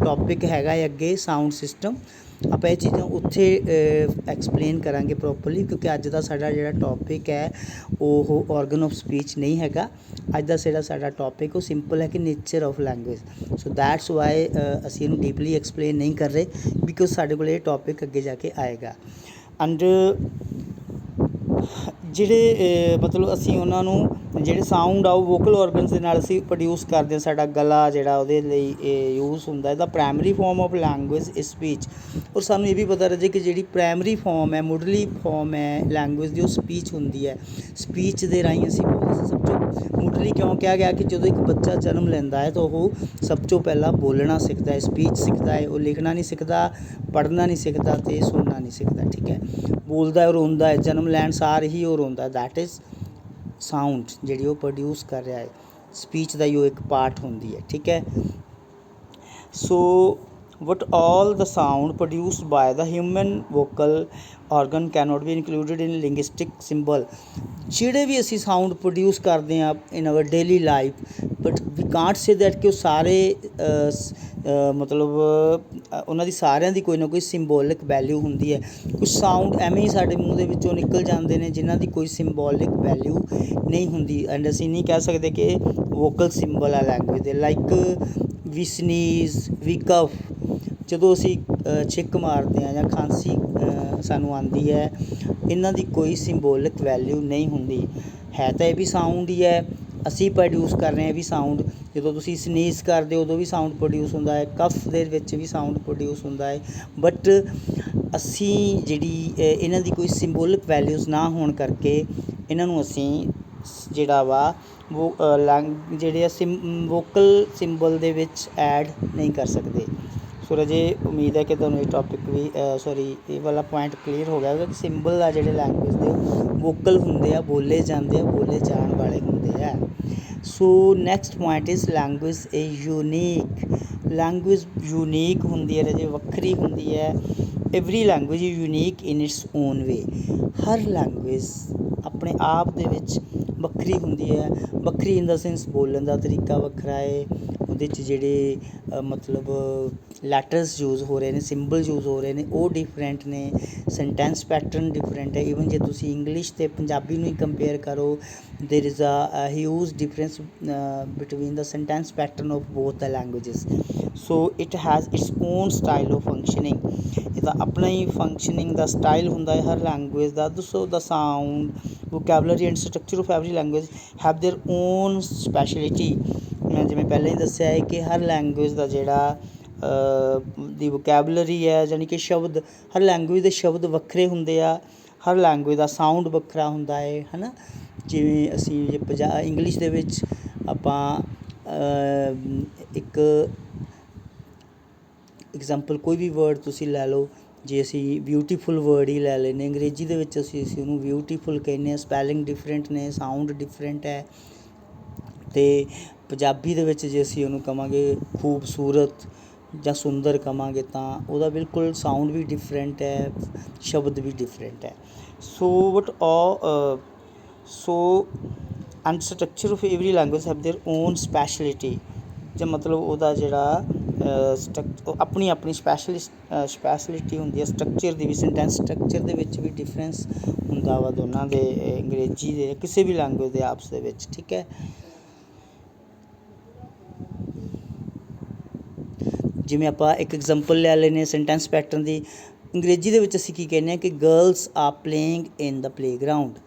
ਟੋਪਿਕ ਹੈਗਾ ਹੈ ਅੱਗੇ ਸਾਊਂਡ ਸਿਸਟਮ। ਆਪਾਂ ਇਹ ਚੀਜ਼ਾਂ ਉੱਥੇ ਐਕਸਪਲੇਨ ਕਰਾਂਗੇ ਪ੍ਰੋਪਰਲੀ, ਕਿਉਂਕਿ ਅੱਜ ਦਾ ਸਾਡਾ ਜਿਹੜਾ ਟੋਪਿਕ ਹੈ ਉਹ ਔਰਗਨ ਆਫ ਸਪੀਚ ਨਹੀਂ ਹੈਗਾ। ਅੱਜ ਦਾ ਜਿਹੜਾ ਸਾਡਾ ਟੋਪਿਕ ਉਹ ਸਿੰਪਲ ਹੈ ਕਿ nature of language. So that's why ਅਸੀਂ ਇਹਨੂੰ ਡੀਪਲੀ ਐਕਸਪਲੇਨ ਨਹੀਂ ਕਰ ਰਹੇ, ਬਿਕੋਜ਼ ਸਾਡੇ ਕੋਲ ਇਹ ਟੋਪਿਕ ਅੱਗੇ ਜਾ ਕੇ ਆਏਗਾ। ਐਂਡ ਜਿਹੜੇ ਮਤਲਬ ਅਸੀਂ ਉਹਨਾਂ ਨੂੰ ਜਿਹੜੇ ਸਾਊਂਡ ਆ ਉਹ ਵੋਕਲ ਔਰਗਨਸ ਦੇ ਨਾਲ ਅਸੀਂ ਪ੍ਰੋਡਿਊਸ ਕਰਦੇ ਹਾਂ। ਸਾਡਾ ਗਲਾ ਜਿਹੜਾ ਉਹਦੇ ਲਈ ਇਹ ਯੂਜ਼ ਹੁੰਦਾ। ਇਹਦਾ primary farm of language is speech. ਔਰ ਸਾਨੂੰ ਇਹ ਵੀ ਪਤਾ ਰਹੇ ਕਿ ਜਿਹੜੀ ਪ੍ਰਾਇਮਰੀ ਫਾਰਮ ਹੈ, ਮੁੱਢਲੀ ਫਾਰਮ ਹੈ ਲੈਂਗੁਏਜ ਦੀ, ਉਹ ਸਪੀਚ ਹੁੰਦੀ ਹੈ। ਸਪੀਚ ਦੇ ਰਾਹੀਂ ਅਸੀਂ ਬੋਲਦੇ। ਸਭ ਤੋਂ ਮੁੱਢਲੀ ਕਿਉਂ ਕਿਹਾ ਗਿਆ? ਕਿ ਜਦੋਂ ਇੱਕ ਬੱਚਾ ਜਨਮ ਲੈਂਦਾ ਹੈ ਤਾਂ ਉਹ ਸਭ ਤੋਂ ਪਹਿਲਾਂ ਬੋਲਣਾ ਸਿੱਖਦਾ ਹੈ, ਸਪੀਚ ਸਿੱਖਦਾ ਹੈ। ਉਹ ਲਿਖਣਾ ਨਹੀਂ ਸਿੱਖਦਾ, ਪੜ੍ਹਨਾ ਨਹੀਂ ਸਿੱਖਦਾ ਅਤੇ ਸੁਣਨਾ ਨਹੀਂ ਸਿੱਖਦਾ। ਠੀਕ ਹੈ, ਬੋਲਦਾ ਹੈ, ਰੋਂਦਾ ਹੈ, ਜਨਮ ਲੈਣ ਸਾਰ ਹੀ ਉਹ ਰੋਂਦਾ। ਦੈਟ ਇਜ਼ ਸਾਊਂਡ ਜਿਹੜੀ ਉਹ ਪ੍ਰੋਡਿਊਸ ਕਰ ਰਿਹਾ ਹੈ। ਸਪੀਚ ਦਾ ਹੀ ਉਹ ਇੱਕ ਪਾਰਟ ਹੁੰਦੀ ਹੈ। ਠੀਕ ਹੈ, ਸੋ what all the sound produced by the human vocal organ cannot be included in linguistic symbol। ਜਿਹੜੇ ਵੀ ਅਸੀਂ ਸਾਊਂਡ ਪ੍ਰੋਡਿਊਸ ਕਰਦੇ ਹਾਂ in our daily life, but we can't say that ਕਿ ਉਹ ਸਾਰੇ ਮਤਲਬ ਉਹਨਾਂ ਦੀ ਸਾਰਿਆਂ ਦੀ ਕੋਈ ਨਾ ਕੋਈ ਸਿੰਬੋਲਿਕ ਵੈਲਿਊ ਹੁੰਦੀ ਹੈ। ਕੁਛ ਸਾਊਂਡ ਐਵੇਂ ਹੀ ਸਾਡੇ ਮੂੰਹ ਦੇ ਵਿੱਚੋਂ ਨਿਕਲ ਜਾਂਦੇ ਨੇ ਜਿਨ੍ਹਾਂ ਦੀ ਕੋਈ ਸਿੰਬੋਲਿਕ ਵੈਲਿਊ ਨਹੀਂ ਹੁੰਦੀ। ਐਂਡ ਅਸੀਂ ਨਹੀਂ ਕਹਿ ਸਕਦੇ ਕਿ ਵੋਕਲ ਸਿੰਬਲ ਆ ਲੈਂਗੁਏਜ ਦੇ। ਲਾਈਕ ਵੀ ਸਨੀਜ਼, ਵੀ ਕਫ। ਜਦੋਂ ਅਸੀਂ ਛਿੱਕ ਮਾਰਦੇ ਹਾਂ ਜਾਂ ਖਾਂਸੀ ਸਾਨੂੰ ਆਉਂਦੀ ਹੈ, ਇਹਨਾਂ ਦੀ ਕੋਈ ਸਿੰਬੋਲਿਕ ਵੈਲਿਊ ਨਹੀਂ ਹੁੰਦੀ। ਹੈ ਤਾਂ ਇਹ ਵੀ ਸਾਊਂਡ ਹੀ ਹੈ, ਅਸੀਂ ਪ੍ਰੋਡਿਊਸ ਕਰ ਰਹੇ ਹਾਂ ਵੀ ਸਾਊਂਡ। ਜਦੋਂ ਤੁਸੀਂ ਸਨੀਜ਼ ਕਰਦੇ ਹੋ ਉਦੋਂ ਵੀ ਸਾਊਂਡ ਪ੍ਰੋਡਿਊਸ ਹੁੰਦਾ ਹੈ, ਕਫ ਦੇ ਵਿੱਚ ਵੀ ਸਾਊਂਡ ਪ੍ਰੋਡਿਊਸ ਹੁੰਦਾ ਹੈ। ਬਟ ਅਸੀਂ ਜਿਹੜੀ ਇਹਨਾਂ ਦੀ ਕੋਈ ਸਿੰਬੋਲਿਕ ਵੈਲਿਊਜ਼ ਨਾ ਹੋਣ ਕਰਕੇ ਇਹਨਾਂ ਨੂੰ ਅਸੀਂ ਜਿਹੜਾ ਵਾ ਜਿਹੜੇ ਆ ਵੋਕਲ ਸਿੰਬਲ ਦੇ ਵਿੱਚ ਐਡ ਨਹੀਂ ਕਰ ਸਕਦੇ। ਸੋ ਰਾਜੇ ਉਮੀਦ ਹੈ ਕਿ ਤੁਹਾਨੂੰ ਇਹ ਟੋਪਿਕ ਵੀ ਇਹ ਵਾਲਾ ਪੁਆਇੰਟ ਕਲੀਅਰ ਹੋ ਗਿਆ ਕਿ ਸਿੰਬਲ ਆ ਜਿਹੜੇ ਲੈਂਗੁਏਜ ਦੇ ਵੋਕਲ ਹੁੰਦੇ ਆ, ਬੋਲੇ ਜਾਂਦੇ ਆ, ਬੋਲੇ ਜਾਣ ਵਾਲੇ ਹੁੰਦੇ ਆ। So next point is language is unique. Language unique होंदी है राजे, वक्री होंदी है। Every language is unique in its own way. Her language अपने आप दे विच ਵੱਖਰੀ ਹੁੰਦੀ ਹੈ। ਵੱਖਰੀ ਇਨ ਦਾ ਸੈਂਸ ਬੋਲਣ ਦਾ ਤਰੀਕਾ ਵੱਖਰਾ ਹੈ, ਉਹਦੇ 'ਚ ਜਿਹੜੇ ਮਤਲਬ ਲੈਟਰਸ ਯੂਜ਼ ਹੋ ਰਹੇ ਨੇ, ਸਿੰਬਲ ਯੂਜ਼ ਹੋ ਰਹੇ ਨੇ ਉਹ ਡਿਫਰੈਂਟ ਨੇ, ਸੈਂਟੈਂਸ ਪੈਟਰਨ ਡਿਫਰੈਂਟ ਹੈ। ਈਵਨ ਜੇ ਤੁਸੀਂ ਇੰਗਲਿਸ਼ ਅਤੇ ਪੰਜਾਬੀ ਨੂੰ ਹੀ ਕੰਪੇਅਰ ਕਰੋ, there is a huge difference between the sentence pattern of both the languages. So it has its own style of functioning. ਇਹਦਾ ਆਪਣਾ ਹੀ ਫੰਕਸ਼ਨਿੰਗ ਦਾ ਸਟਾਈਲ ਹੁੰਦਾ ਹੈ ਹਰ ਲੈਂਗੁਏਜ ਦਾ। So the sound, vocabulary and structure of every language have their own speciality. ਮੈਂ ਜਿਵੇਂ ਪਹਿਲਾਂ ਹੀ ਦੱਸਿਆ ਹੈ ਕਿ ਹਰ ਲੈਂਗੁਏਜ ਦਾ ਜਿਹੜਾ ਦੀ ਵੋਕੈਬਲਰੀ ਹੈ, ਯਾਨੀ ਕਿ ਸ਼ਬਦ, ਹਰ ਲੈਂਗੁਏਜ ਦੇ ਸ਼ਬਦ ਵੱਖਰੇ ਹੁੰਦੇ ਆ, ਹਰ ਲੈਂਗੁਏਜ ਦਾ ਸਾਊਂਡ ਵੱਖਰਾ ਹੁੰਦਾ ਹੈ, ਹੈ ਨਾ। ਜਿਵੇਂ ਅਸੀਂ ਜੇ ਇੰਗਲਿਸ਼ ਦੇ ਵਿੱਚ ਆਪਾਂ ਇੱਕ ਐਗਜ਼ਾਮਪਲ ਕੋਈ ਵੀ ਵਰਡ ਤੁਸੀਂ ਲੈ ਲਓ, ਜੇ ਅਸੀਂ ਬਿਊਟੀਫੁਲ ਵਰਡ ਹੀ ਲੈ ਲੈਂਦੇ, ਅੰਗਰੇਜ਼ੀ ਦੇ ਵਿੱਚ ਅਸੀਂ ਉਹਨੂੰ ਬਿਊਟੀਫੁਲ ਕਹਿੰਦੇ ਹਾਂ। ਸਪੈਲਿੰਗ ਡਿਫਰੈਂਟ ਨੇ, ਸਾਊਂਡ ਡਿਫਰੈਂਟ ਹੈ। ਅਤੇ ਪੰਜਾਬੀ ਦੇ ਵਿੱਚ ਜੇ ਅਸੀਂ ਉਹਨੂੰ ਕਹਾਂਗੇ ਖੂਬਸੂਰਤ ਜਾਂ ਸੁੰਦਰ ਕਹਾਂਗੇ ਤਾਂ ਉਹਦਾ ਬਿਲਕੁਲ ਸਾਊਂਡ ਵੀ ਡਿਫਰੈਂਟ ਹੈ, ਸ਼ਬਦ ਵੀ ਡਿਫਰੈਂਟ ਹੈ। So and structure of every language have their own speciality. ਜਾਂ ਮਤਲਬ ਉਹਦਾ ਜਿਹੜਾ ਆਪਣੀ ਆਪਣੀ ਸਪੈਸ਼ਲਿਟੀ ਹੁੰਦੀ ਹੈ। ਸਟਰਕਚਰ ਦੀ ਵੀ, ਸੈਂਟੈਂਸ ਸਟਰਕਚਰ ਦੇ ਵਿੱਚ ਵੀ ਡਿਫਰੈਂਸ ਹੁੰਦਾ ਵਾ ਦੋਨਾਂ ਦੇ, ਅੰਗਰੇਜ਼ੀ ਦੇ ਕਿਸੇ ਵੀ ਲੈਂਗੁਏਜ ਦੇ ਆਪਸ ਦੇ ਵਿੱਚ, ਠੀਕ ਹੈ। ਜਿਵੇਂ ਆਪਾਂ ਇੱਕ ਐਗਜ਼ਾਮਪਲ ਲੈ ਲੈਂਦੇ ਹਾਂ ਸੈਂਟੈਂਸ ਪੈਟਰਨ ਦੀ। ਅੰਗਰੇਜ਼ੀ ਦੇ ਵਿੱਚ ਅਸੀਂ ਕੀ ਕਹਿੰਦੇ ਹਾਂ ਕਿ girls are playing in the playground.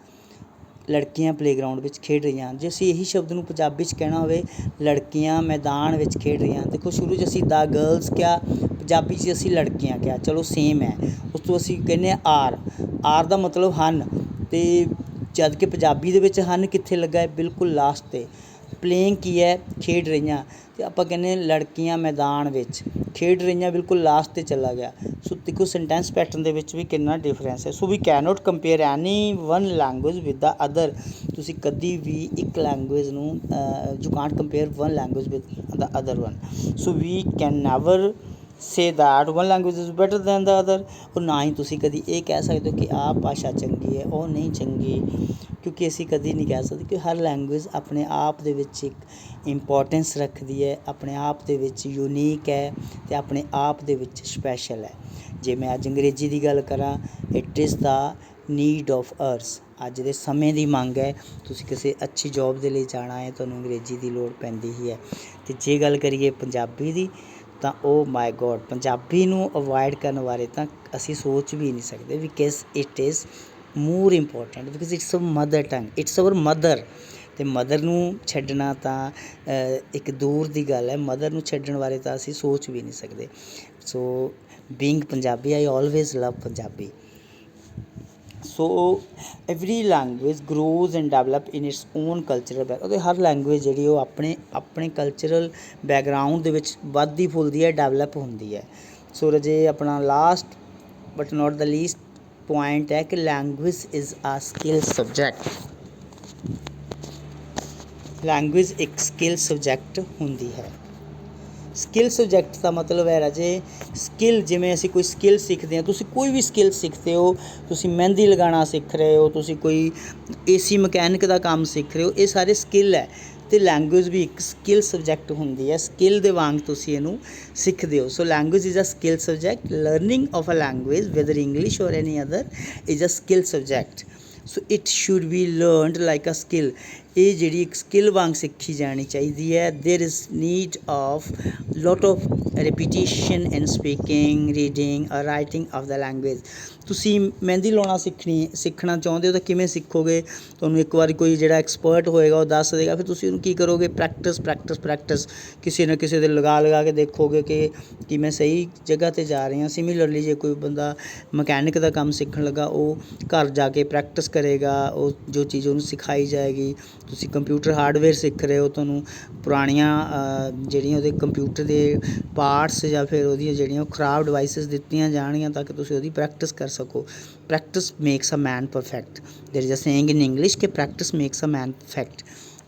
ਲੜਕੀਆਂ ਪਲੇਗਰਾਊਂਡ ਵਿੱਚ ਖੇਡ ਰਹੀਆਂ ਹਨ। ਜੇ ਅਸੀਂ ਇਹੀ ਸ਼ਬਦ ਨੂੰ ਪੰਜਾਬੀ 'ਚ ਕਹਿਣਾ ਹੋਵੇ, ਲੜਕੀਆਂ ਮੈਦਾਨ ਵਿੱਚ ਖੇਡ ਰਹੀਆਂ। ਦੇਖੋ ਸ਼ੁਰੂ 'ਚ ਅਸੀਂ ਦਾ ਗਰਲਸ ਕਿਹਾ, ਪੰਜਾਬੀ 'ਚ ਅਸੀਂ ਲੜਕੀਆਂ ਕਿਹਾ, ਚਲੋ ਸੇਮ ਹੈ। ਉਸ ਤੋਂ ਅਸੀਂ ਕਹਿੰਦੇ ਹਾਂ ਆਰ ਦਾ ਮਤਲਬ ਹਨ, ਅਤੇ ਜਦ ਕਿ ਪੰਜਾਬੀ ਦੇ ਵਿੱਚ ਹਨ ਕਿੱਥੇ ਲੱਗਾ ਹੈ, ਬਿਲਕੁਲ ਲਾਸਟ 'ਤੇ। ਪਲੇਇੰਗ ਕੀ ਹੈ, ਖੇਡ ਰਹੀਆਂ, ਅਤੇ ਆਪਾਂ ਕਹਿੰਦੇ ਲੜਕੀਆਂ ਮੈਦਾਨ ਵਿੱਚ ਖੇਡ ਰਹੀਆਂ, ਬਿਲਕੁਲ ਲਾਸਟ 'ਤੇ ਚਲਾ ਗਿਆ। ਸੋ ਦੇਖੋ ਸੈਂਟੈਂਸ ਪੈਟਰਨ ਦੇ ਵਿੱਚ ਵੀ ਕਿੰਨਾ ਡਿਫਰੈਂਸ ਹੈ। So we cannot compare any one language with the other. ਤੁਸੀਂ ਕਦੀ ਵੀ ਇੱਕ ਲੈਂਗੁਏਜ ਨੂੰ you can't compare one language with the other one. So we can never say that one language is better than the other. ਔਰ ਨਾ ਹੀ ਤੁਸੀਂ ਕਦੀ ਇਹ ਕਹਿ ਸਕਦੇ ਹੋ ਕਿ ਆਹ ਭਾਸ਼ਾ ਚੰਗੀ ਹੈ, ਉਹ ਨਹੀਂ ਚੰਗੀ, ਕਿਉਂਕਿ ਅਸੀਂ ਕਦੀ ਨਹੀਂ ਕਹਿ ਸਕਦੇ ਕਿ ਹਰ ਲੈਂਗੁਏਜ ਆਪਣੇ ਆਪ ਦੇ ਵਿੱਚ ਇੱਕ ਇੰਪੋਰਟੈਂਸ ਰੱਖਦੀ ਹੈ, ਆਪਣੇ ਆਪ ਦੇ ਵਿੱਚ ਯੂਨੀਕ ਹੈ, ਅਤੇ ਆਪਣੇ ਆਪ ਦੇ ਵਿੱਚ ਸਪੈਸ਼ਲ ਹੈ। ਜੇ ਮੈਂ ਅੱਜ ਅੰਗਰੇਜ਼ੀ ਦੀ ਗੱਲ ਕਰਾਂ, it is the need of ours. ਅੱਜ ਦੇ ਸਮੇਂ ਦੀ ਮੰਗ ਹੈ। ਤੁਸੀਂ ਕਿਸੇ ਅੱਛੀ ਜੋਬ ਦੇ ਲਈ ਜਾਣਾ ਹੈ, ਤੁਹਾਨੂੰ ਅੰਗਰੇਜ਼ੀ ਦੀ ਲੋੜ ਪੈਂਦੀ ਹੀ ਹੈ। ਅਤੇ ਜੇ ਗੱਲ ਕਰੀਏ ਪੰਜਾਬੀ ਦੀ, ਤਾਂ ਉਹ ਮਾਈ ਗੋਡ, ਪੰਜਾਬੀ ਨੂੰ ਅਵੋਇਡ ਕਰਨ ਬਾਰੇ ਤਾਂ ਅਸੀਂ ਸੋਚ ਵੀ ਨਹੀਂ ਸਕਦੇ, because it is more important, because it's a mother tongue, it's our mother. ਅਤੇ ਮਦਰ ਨੂੰ ਛੱਡਣਾ ਤਾਂ ਇੱਕ ਦੂਰ ਦੀ ਗੱਲ ਹੈ। ਮਦਰ ਨੂੰ ਛੱਡਣ ਬਾਰੇ ਤਾਂ ਅਸੀਂ ਸੋਚ ਵੀ ਨਹੀਂ ਸਕਦੇ। So being Punjabi, I always love Punjabi. So every language grows and develop in its own cultural ਅਤੇ ਹਰ ਲੈਂਗੁਏਜ ਜਿਹੜੀ ਉਹ ਆਪਣੇ ਕਲਚਰਲ ਬੈਕਗਰਾਊਂਡ ਦੇ ਵਿੱਚ ਵੱਧਦੀ ਫੁੱਲਦੀ ਹੈ, ਡੈਵਲਪ ਹੁੰਦੀ ਹੈ। ਸੋ ਰਾਜੇ ਆਪਣਾ last but not the least point ਹੈ ਕਿ ਲੈਂਗੁਏਜ ਇਜ਼ ਆ ਸਕਿੱਲ ਸਬਜੈਕਟ। ਲੈਂਗੁਏਜ ਇੱਕ ਸਕਿੱਲ ਸਬਜੈਕਟ ਹੁੰਦੀ ਹੈ। ਸਕਿੱਲ ਸਬਜੈਕਟ ਦਾ ਮਤਲਬ ਹੈ ਰਾਜੇ ਸਕਿੱਲ, ਜਿਵੇਂ ਅਸੀਂ ਕੋਈ ਸਕਿੱਲ ਸਿੱਖਦੇ ਹਾਂ, ਤੁਸੀਂ ਕੋਈ ਵੀ ਸਕਿੱਲ ਸਿੱਖਦੇ ਹੋ, ਤੁਸੀਂ ਮਹਿੰਦੀ ਲਗਾਉਣਾ ਸਿੱਖ ਰਹੇ ਹੋ, ਤੁਸੀਂ ਕੋਈ AC ਮਕੈਨਿਕ ਦਾ ਕੰਮ ਸਿੱਖ ਰਹੇ ਹੋ, ਇਹ ਸਾਰੇ ਸਕਿੱਲ ਹੈ। ਅਤੇ ਲੈਂਗੁਏਜ ਵੀ ਇੱਕ ਸਕਿੱਲ ਸਬਜੈਕਟ ਹੁੰਦੀ ਹੈ, ਸਕਿੱਲ ਦੇ ਵਾਂਗ ਤੁਸੀਂ ਇਹਨੂੰ ਸਿੱਖਦੇ ਹੋ। So language is a skill subject. Learning of a language whether English or any other is a skill subject. So it should be learned like a skill. ਇਹ ਜਿਹੜੀ ਇੱਕ ਸਕਿੱਲ ਵਾਂਗ ਸਿੱਖੀ ਜਾਣੀ ਚਾਹੀਦੀ ਹੈ। There is need of lot of repetition in speaking, reading or writing of the language. ਤੁਸੀਂ ਮਹਿੰਦੀ ਲਾਉਣਾ ਸਿੱਖਣਾ ਚਾਹੁੰਦੇ ਹੋ ਤਾਂ ਕਿਵੇਂ ਸਿੱਖੋਗੇ? ਤੁਹਾਨੂੰ ਇੱਕ ਵਾਰੀ ਕੋਈ ਜਿਹੜਾ ਐਕਸਪਰਟ ਹੋਏਗਾ ਉਹ ਦੱਸ ਦੇਗਾ, ਫਿਰ ਤੁਸੀਂ ਉਹਨੂੰ ਕੀ ਕਰੋਗੇ? ਪ੍ਰੈਕਟਿਸ ਕਿਸੇ ਨਾ ਕਿਸੇ ਦੇ ਲਗਾ ਕੇ ਦੇਖੋਗੇ ਕਿ ਮੈਂ ਸਹੀ ਜਗ੍ਹਾ 'ਤੇ ਜਾ ਰਹੀ ਹਾਂ। ਸਿਮਿਲਰਲੀ ਜੇ ਕੋਈ ਬੰਦਾ ਮਕੈਨਿਕ ਦਾ ਕੰਮ ਸਿੱਖਣ ਲੱਗਾ, ਉਹ ਘਰ ਜਾ ਕੇ ਪ੍ਰੈਕਟਿਸ ਕਰੇਗਾ, ਉਹ ਜੋ ਚੀਜ਼ ਉਹਨੂੰ ਸਿਖਾਈ ਜਾਏਗੀ। ਤੁਸੀਂ ਕੰਪਿਊਟਰ ਹਾਰਡਵੇਅਰ ਸਿੱਖ ਰਹੇ ਹੋ, ਤੁਹਾਨੂੰ ਪੁਰਾਣੀਆਂ ਜਿਹੜੀਆਂ ਉਹਦੇ ਕੰਪਿਊਟਰ ਦੇ ਪਾਰਟਸ ਜਾਂ ਫਿਰ ਉਹਦੀਆਂ ਜਿਹੜੀਆਂ ਖਰਾਬ ਡਿਵਾਈਸਿਸ ਦਿੱਤੀਆਂ ਜਾਣਗੀਆਂ ਤਾਂ ਕਿ ਤੁਸੀਂ ਉਹਦੀ ਪ੍ਰੈਕਟਿਸ ਕਰ ਸਕੋ। Practice makes a man perfect. There is a saying in English ਕਿ practice makes a man perfect.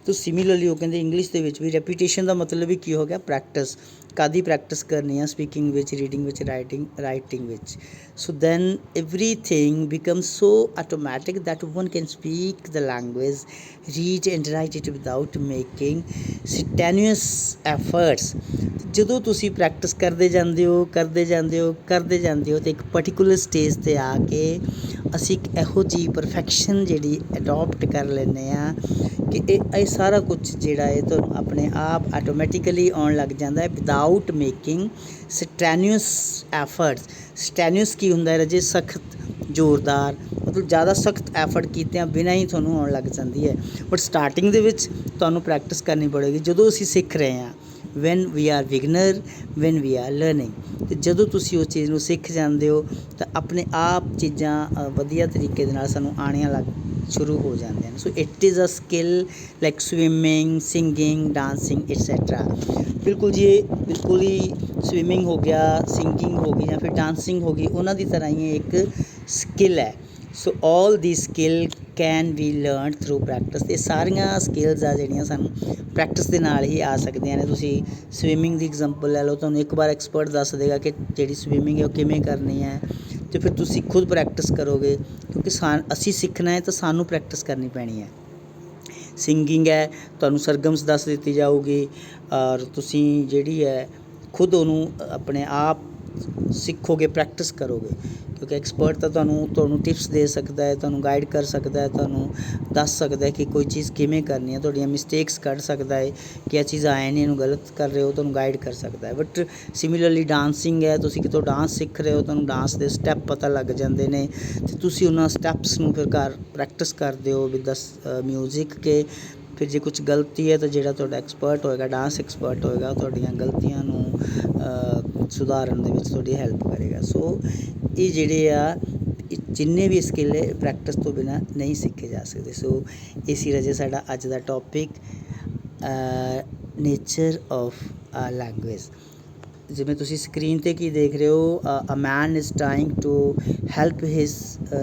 तो सिमिलरली वो कहते इंग्लिश के भी रैपीटेशन का मतलब भी की हो गया प्रैक्टिस, कादी प्रैक्टिस करनी है स्पीकिंग विच, रीडिंग विच, राइटिंग विच। So then everything becomes so automatic that one can speak the language, read and write it without making strenuous efforts. ਜਦੋਂ ਤੁਸੀਂ ਪ੍ਰੈਕਟਿਸ ਕਰਦੇ ਜਾਂਦੇ ਹੋ ਤੇ ਇੱਕ ਪਰਟੀਕੂਲਰ ਸਟੇਜ 'ਤੇ ਆ ਕੇ ਅਸੀਂ ਇੱਕ ਇਹੋ ਜਿਹੀ ਪਰਫੈਕਸ਼ਨ ਜਿਹੜੀ ਅਡੋਪਟ ਕਰ ਲੈਂਦੇ ਹਾਂ ਕਿ ਇਹ ਸਾਰਾ ਕੁਝ ਜਿਹੜਾ ਹੈ ਤੁਹਾਨੂੰ ਆਪਣੇ ਆਪ ਆਟੋਮੈਟਿਕਲੀ ਆਉਣ ਲੱਗ ਜਾਂਦਾ ਹੈ ਵਿਦਾਊਟ ਮੇਕਿੰਗ ਸਟੈਨੂਅਸ ਐਫਰਟਸ। ਸਟੈਨੂਅਸ ਕੀ ਹੁੰਦਾ ਹੈ ਰਾਜੇ? ਸਖਤ, ਜ਼ੋਰਦਾਰ, ਮਤਲਬ ਜ਼ਿਆਦਾ ਸਖਤ ਐਫਰਟ ਕੀਤਿਆਂ ਬਿਨਾਂ ਹੀ ਤੁਹਾਨੂੰ ਆਉਣ ਲੱਗ ਜਾਂਦੀ ਹੈ। ਬਟ ਸਟਾਰਟਿੰਗ ਦੇ ਵਿੱਚ ਤੁਹਾਨੂੰ ਪ੍ਰੈਕਟਿਸ ਕਰਨੀ ਪੜੇਗੀ ਜਦੋਂ ਅਸੀਂ ਸਿੱਖ ਰਹੇ ਹਾਂ। When we are beginner, when we are learning. ਅਤੇ ਜਦੋਂ ਤੁਸੀਂ ਉਸ ਚੀਜ਼ ਨੂੰ ਸਿੱਖ ਜਾਂਦੇ ਹੋ ਤਾਂ ਆਪਣੇ ਆਪ ਚੀਜ਼ਾਂ ਵਧੀਆ ਤਰੀਕੇ ਦੇ ਨਾਲ ਸਾਨੂੰ ਆਉਣੀਆਂ ਸ਼ੁਰੂ ਹੋ ਜਾਂਦੀਆਂ ਨੇ। So it is a skill like swimming, singing, dancing etcetera. ਬਿਲਕੁਲ ਜੀ, ਬਿਲਕੁਲ ਹੀ ਸਵਿਮਿੰਗ ਹੋ ਗਿਆ, ਸਿੰਗਿੰਗ ਹੋ ਗਈ ਜਾਂ ਫਿਰ ਡਾਂਸਿੰਗ ਹੋ ਗਈ, ਉਹਨਾਂ ਦੀ ਤਰ੍ਹਾਂ ਹੀ ਇੱਕ ਸਕਿੱਲ ਹੈ। ਸੋ ਆਲ ਦੀ skill can be learn through practice. ਅਤੇ ਸਾਰੀਆਂ ਸਕਿੱਲਸ ਆ ਜਿਹੜੀਆਂ ਸਾਨੂੰ ਪ੍ਰੈਕਟਿਸ ਦੇ ਨਾਲ ਹੀ ਆ ਸਕਦੀਆਂ ਨੇ। ਤੁਸੀਂ ਸਵਿਮਿੰਗ ਦੀ ਐਗਜ਼ਾਮਪਲ ਲੈ ਲਓ, ਤੁਹਾਨੂੰ ਇੱਕ ਵਾਰ ਐਕਸਪਰਟ ਦੱਸ ਦੇਗਾ ਕਿ ਜਿਹੜੀ ਸਵਿਮਿੰਗ ਹੈ ਉਹ ਕਿਵੇਂ ਕਰਨੀ ਹੈ, ਅਤੇ ਫਿਰ ਤੁਸੀਂ ਖੁਦ ਪ੍ਰੈਕਟਿਸ ਕਰੋਗੇ ਕਿਉਂਕਿ ਅਸੀਂ ਸਿੱਖਣਾ ਹੈ ਤਾਂ ਸਾਨੂੰ ਪ੍ਰੈਕਟਿਸ ਕਰਨੀ ਪੈਣੀ ਹੈ। ਸਿੰਗਿੰਗ ਹੈ, ਤੁਹਾਨੂੰ ਸਰਗਮਸ ਦੱਸ ਦਿੱਤੀ ਜਾਊਗੀ ਔਰ ਤੁਸੀਂ ਜਿਹੜੀ ਹੈ ਖੁਦ ਉਹਨੂੰ ਆਪਣੇ ਆਪ ਸਿੱਖੋਗੇ, ਪ੍ਰੈਕਟਿਸ ਕਰੋਗੇ ਕਿਉਂਕਿ ਐਕਸਪਰਟ ਤਾਂ ਤੁਹਾਨੂੰ ਟਿਪਸ ਦੇ ਸਕਦਾ ਹੈ, ਤੁਹਾਨੂੰ ਗਾਈਡ ਕਰ ਸਕਦਾ ਹੈ, ਤੁਹਾਨੂੰ ਦੱਸ ਸਕਦਾ ਹੈ ਕਿ ਕੋਈ ਚੀਜ਼ ਕਿਵੇਂ ਕਰਨੀ ਹੈ, ਤੁਹਾਡੀਆਂ ਮਿਸਟੇਕਸ ਕੱਢ ਸਕਦਾ ਹੈ ਕਿ ਇਹ ਚੀਜ਼ ਆਏ ਨੇ, ਇਹਨੂੰ ਗਲਤ ਕਰ ਰਹੇ ਹੋ, ਤੁਹਾਨੂੰ ਗਾਈਡ ਕਰ ਸਕਦਾ ਹੈ। ਬਟ ਸਿਮਿਲਰਲੀ ਡਾਂਸਿੰਗ ਹੈ, ਤੁਸੀਂ ਕਿਤੋਂ ਡਾਂਸ ਸਿੱਖ ਰਹੇ ਹੋ, ਤੁਹਾਨੂੰ ਡਾਂਸ ਦੇ ਸਟੈਪ ਪਤਾ ਲੱਗ ਜਾਂਦੇ ਨੇ ਅਤੇ ਤੁਸੀਂ ਉਹਨਾਂ ਸਟੈਪਸ ਨੂੰ ਫਿਰ ਘਰ ਪ੍ਰੈਕਟਿਸ ਕਰਦੇ ਹੋ ਵਿਦ ਦ ਮਿਊਜ਼ਿਕ ਕੇ। ਫਿਰ ਜੇ ਕੁਛ ਗਲਤੀ ਹੈ ਤਾਂ ਜਿਹੜਾ ਤੁਹਾਡਾ ਐਕਸਪਰਟ ਹੋਏਗਾ, ਡਾਂਸ ਐਕਸਪਰਟ ਹੋਏਗਾ, ਤੁਹਾਡੀਆਂ ਗਲਤੀਆਂ ਨੂੰ ਸੁਧਾਰਨ ਦੇ ਵਿੱਚ ਤੁਹਾਡੀ ਹੈਲਪ ਕਰੇਗਾ। ਸੋ ਇਹ ਜਿਹੜੇ ਆ ਜਿੰਨੇ ਵੀ ਸਕਿੱਲ ਹੈ ਪ੍ਰੈਕਟਿਸ ਤੋਂ ਬਿਨਾਂ ਨਹੀਂ ਸਿੱਖੇ ਜਾ ਸਕਦੇ। ਸੋ ਇਹ ਸੀ ਰਾਜੇ ਸਾਡਾ ਅੱਜ ਦਾ ਟੋਪਿਕ, ਨੇਚਰ ਆਫ ਲੈਂਗੁਏਜ। ਜਿਵੇਂ ਤੁਸੀਂ ਸਕਰੀਨ 'ਤੇ ਕੀ ਦੇਖ ਰਹੇ ਹੋ, a man is trying to help his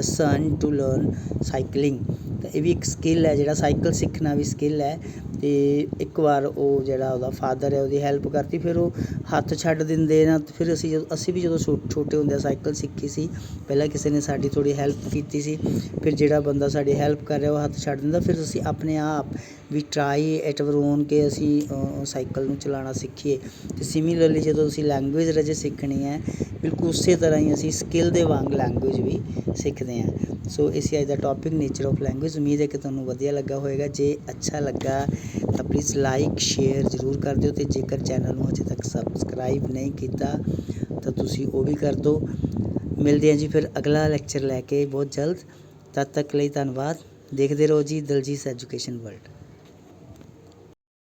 son to learn cycling. ਤਾਂ ਇਹ ਵੀ ਇੱਕ ਸਕਿੱਲ ਹੈ, ਜਿਹੜਾ ਸਾਈਕਲ ਸਿੱਖਣਾ ਵੀ ਸਕਿੱਲ ਹੈ। ਅਤੇ ਇੱਕ ਵਾਰ ਉਹ ਜਿਹੜਾ ਉਹਦਾ ਫਾਦਰ ਹੈ ਉਹਦੀ ਹੈਲਪ ਕਰਤੀ, ਫਿਰ ਉਹ ਹੱਥ ਛੱਡ ਦਿੰਦੇ ਨਾ। ਫਿਰ ਅਸੀਂ ਵੀ ਜਦੋਂ ਛੋਟੇ ਹੁੰਦੇ ਛਾਈਕਲ ਸਿੱਖੀ ਸੀ, ਪਹਿਲਾਂ ਕਿਸੇ ਨੇ ਸਾਡੀ ਥੋੜ੍ਹੀ ਹੈਲਪ ਕੀਤੀ ਸੀ, ਫਿਰ ਜਿਹੜਾ ਬੰਦਾ ਸਾਡੀ ਹੈਲਪ ਕਰ ਰਿਹਾ ਉਹ ਹੱਥ ਛੱਡ ਦਿੰਦਾ, ਫਿਰ ਅਸੀਂ ਆਪਣੇ ਆਪ ਵੀ ਟਰਾਈ ਐਟ ਆਵਰ ਓਨ ਕਿ ਅਸੀਂ ਸਾਈਕਲ ਨੂੰ ਚਲਾਉਣਾ ਸਿੱਖੀਏ। ਅਤੇ ਸਿਮਿਲਰਲੀ ਜਦੋਂ ਅਸੀਂ ਲੈਂਗੁਏਜ ਰਾਜੇ ਸਿੱਖਣੀ ਹੈ, ਬਿਲਕੁਲ ਉਸੇ ਤਰ੍ਹਾਂ ਹੀ ਅਸੀਂ ਸਕਿੱਲ ਦੇ ਵਾਂਗ ਲੈਂਗੁਏਜ ਵੀ ਸਿੱਖਦੇ ਹਾਂ। ਸੋ ਇਸ ਅੱਜ ਦਾ ਟੋਪਿਕ ਨੇਚਰ ਆਫ ਲੈਂਗੁਏਜ। ਉਮੀਦ ਹੈ ਕਿ ਤੁਹਾਨੂੰ ਵਧੀਆ ਲੱਗਾ ਹੋਵੇਗਾ। ਜੇ ਅੱਛਾ ਲੱਗਾ ਤਾਂ ਪਲੀਜ਼ ਲਾਈਕ ਸ਼ੇਅਰ ਜ਼ਰੂਰ ਕਰ ਦਿਓ, ਅਤੇ ਜੇਕਰ ਚੈਨਲ ਨੂੰ ਅਜੇ ਤੱਕ ਸਬਸਕ੍ਰਾਈਬ ਨਹੀਂ ਕੀਤਾ ਤਾਂ ਤੁਸੀਂ ਉਹ ਵੀ ਕਰ ਦਿਓ। ਮਿਲਦੇ ਹਾਂ ਜੀ ਫਿਰ ਅਗਲਾ ਲੈਕਚਰ ਲੈ ਕੇ ਬਹੁਤ ਜਲਦ। ਤਦ ਤੱਕ ਲਈ ਧੰਨਵਾਦ। ਦੇਖਦੇ ਰਹੋ ਜੀ ਦਲਜੀਤ ਐਜੂਕੇਸ਼ਨ ਵਰਲਡ।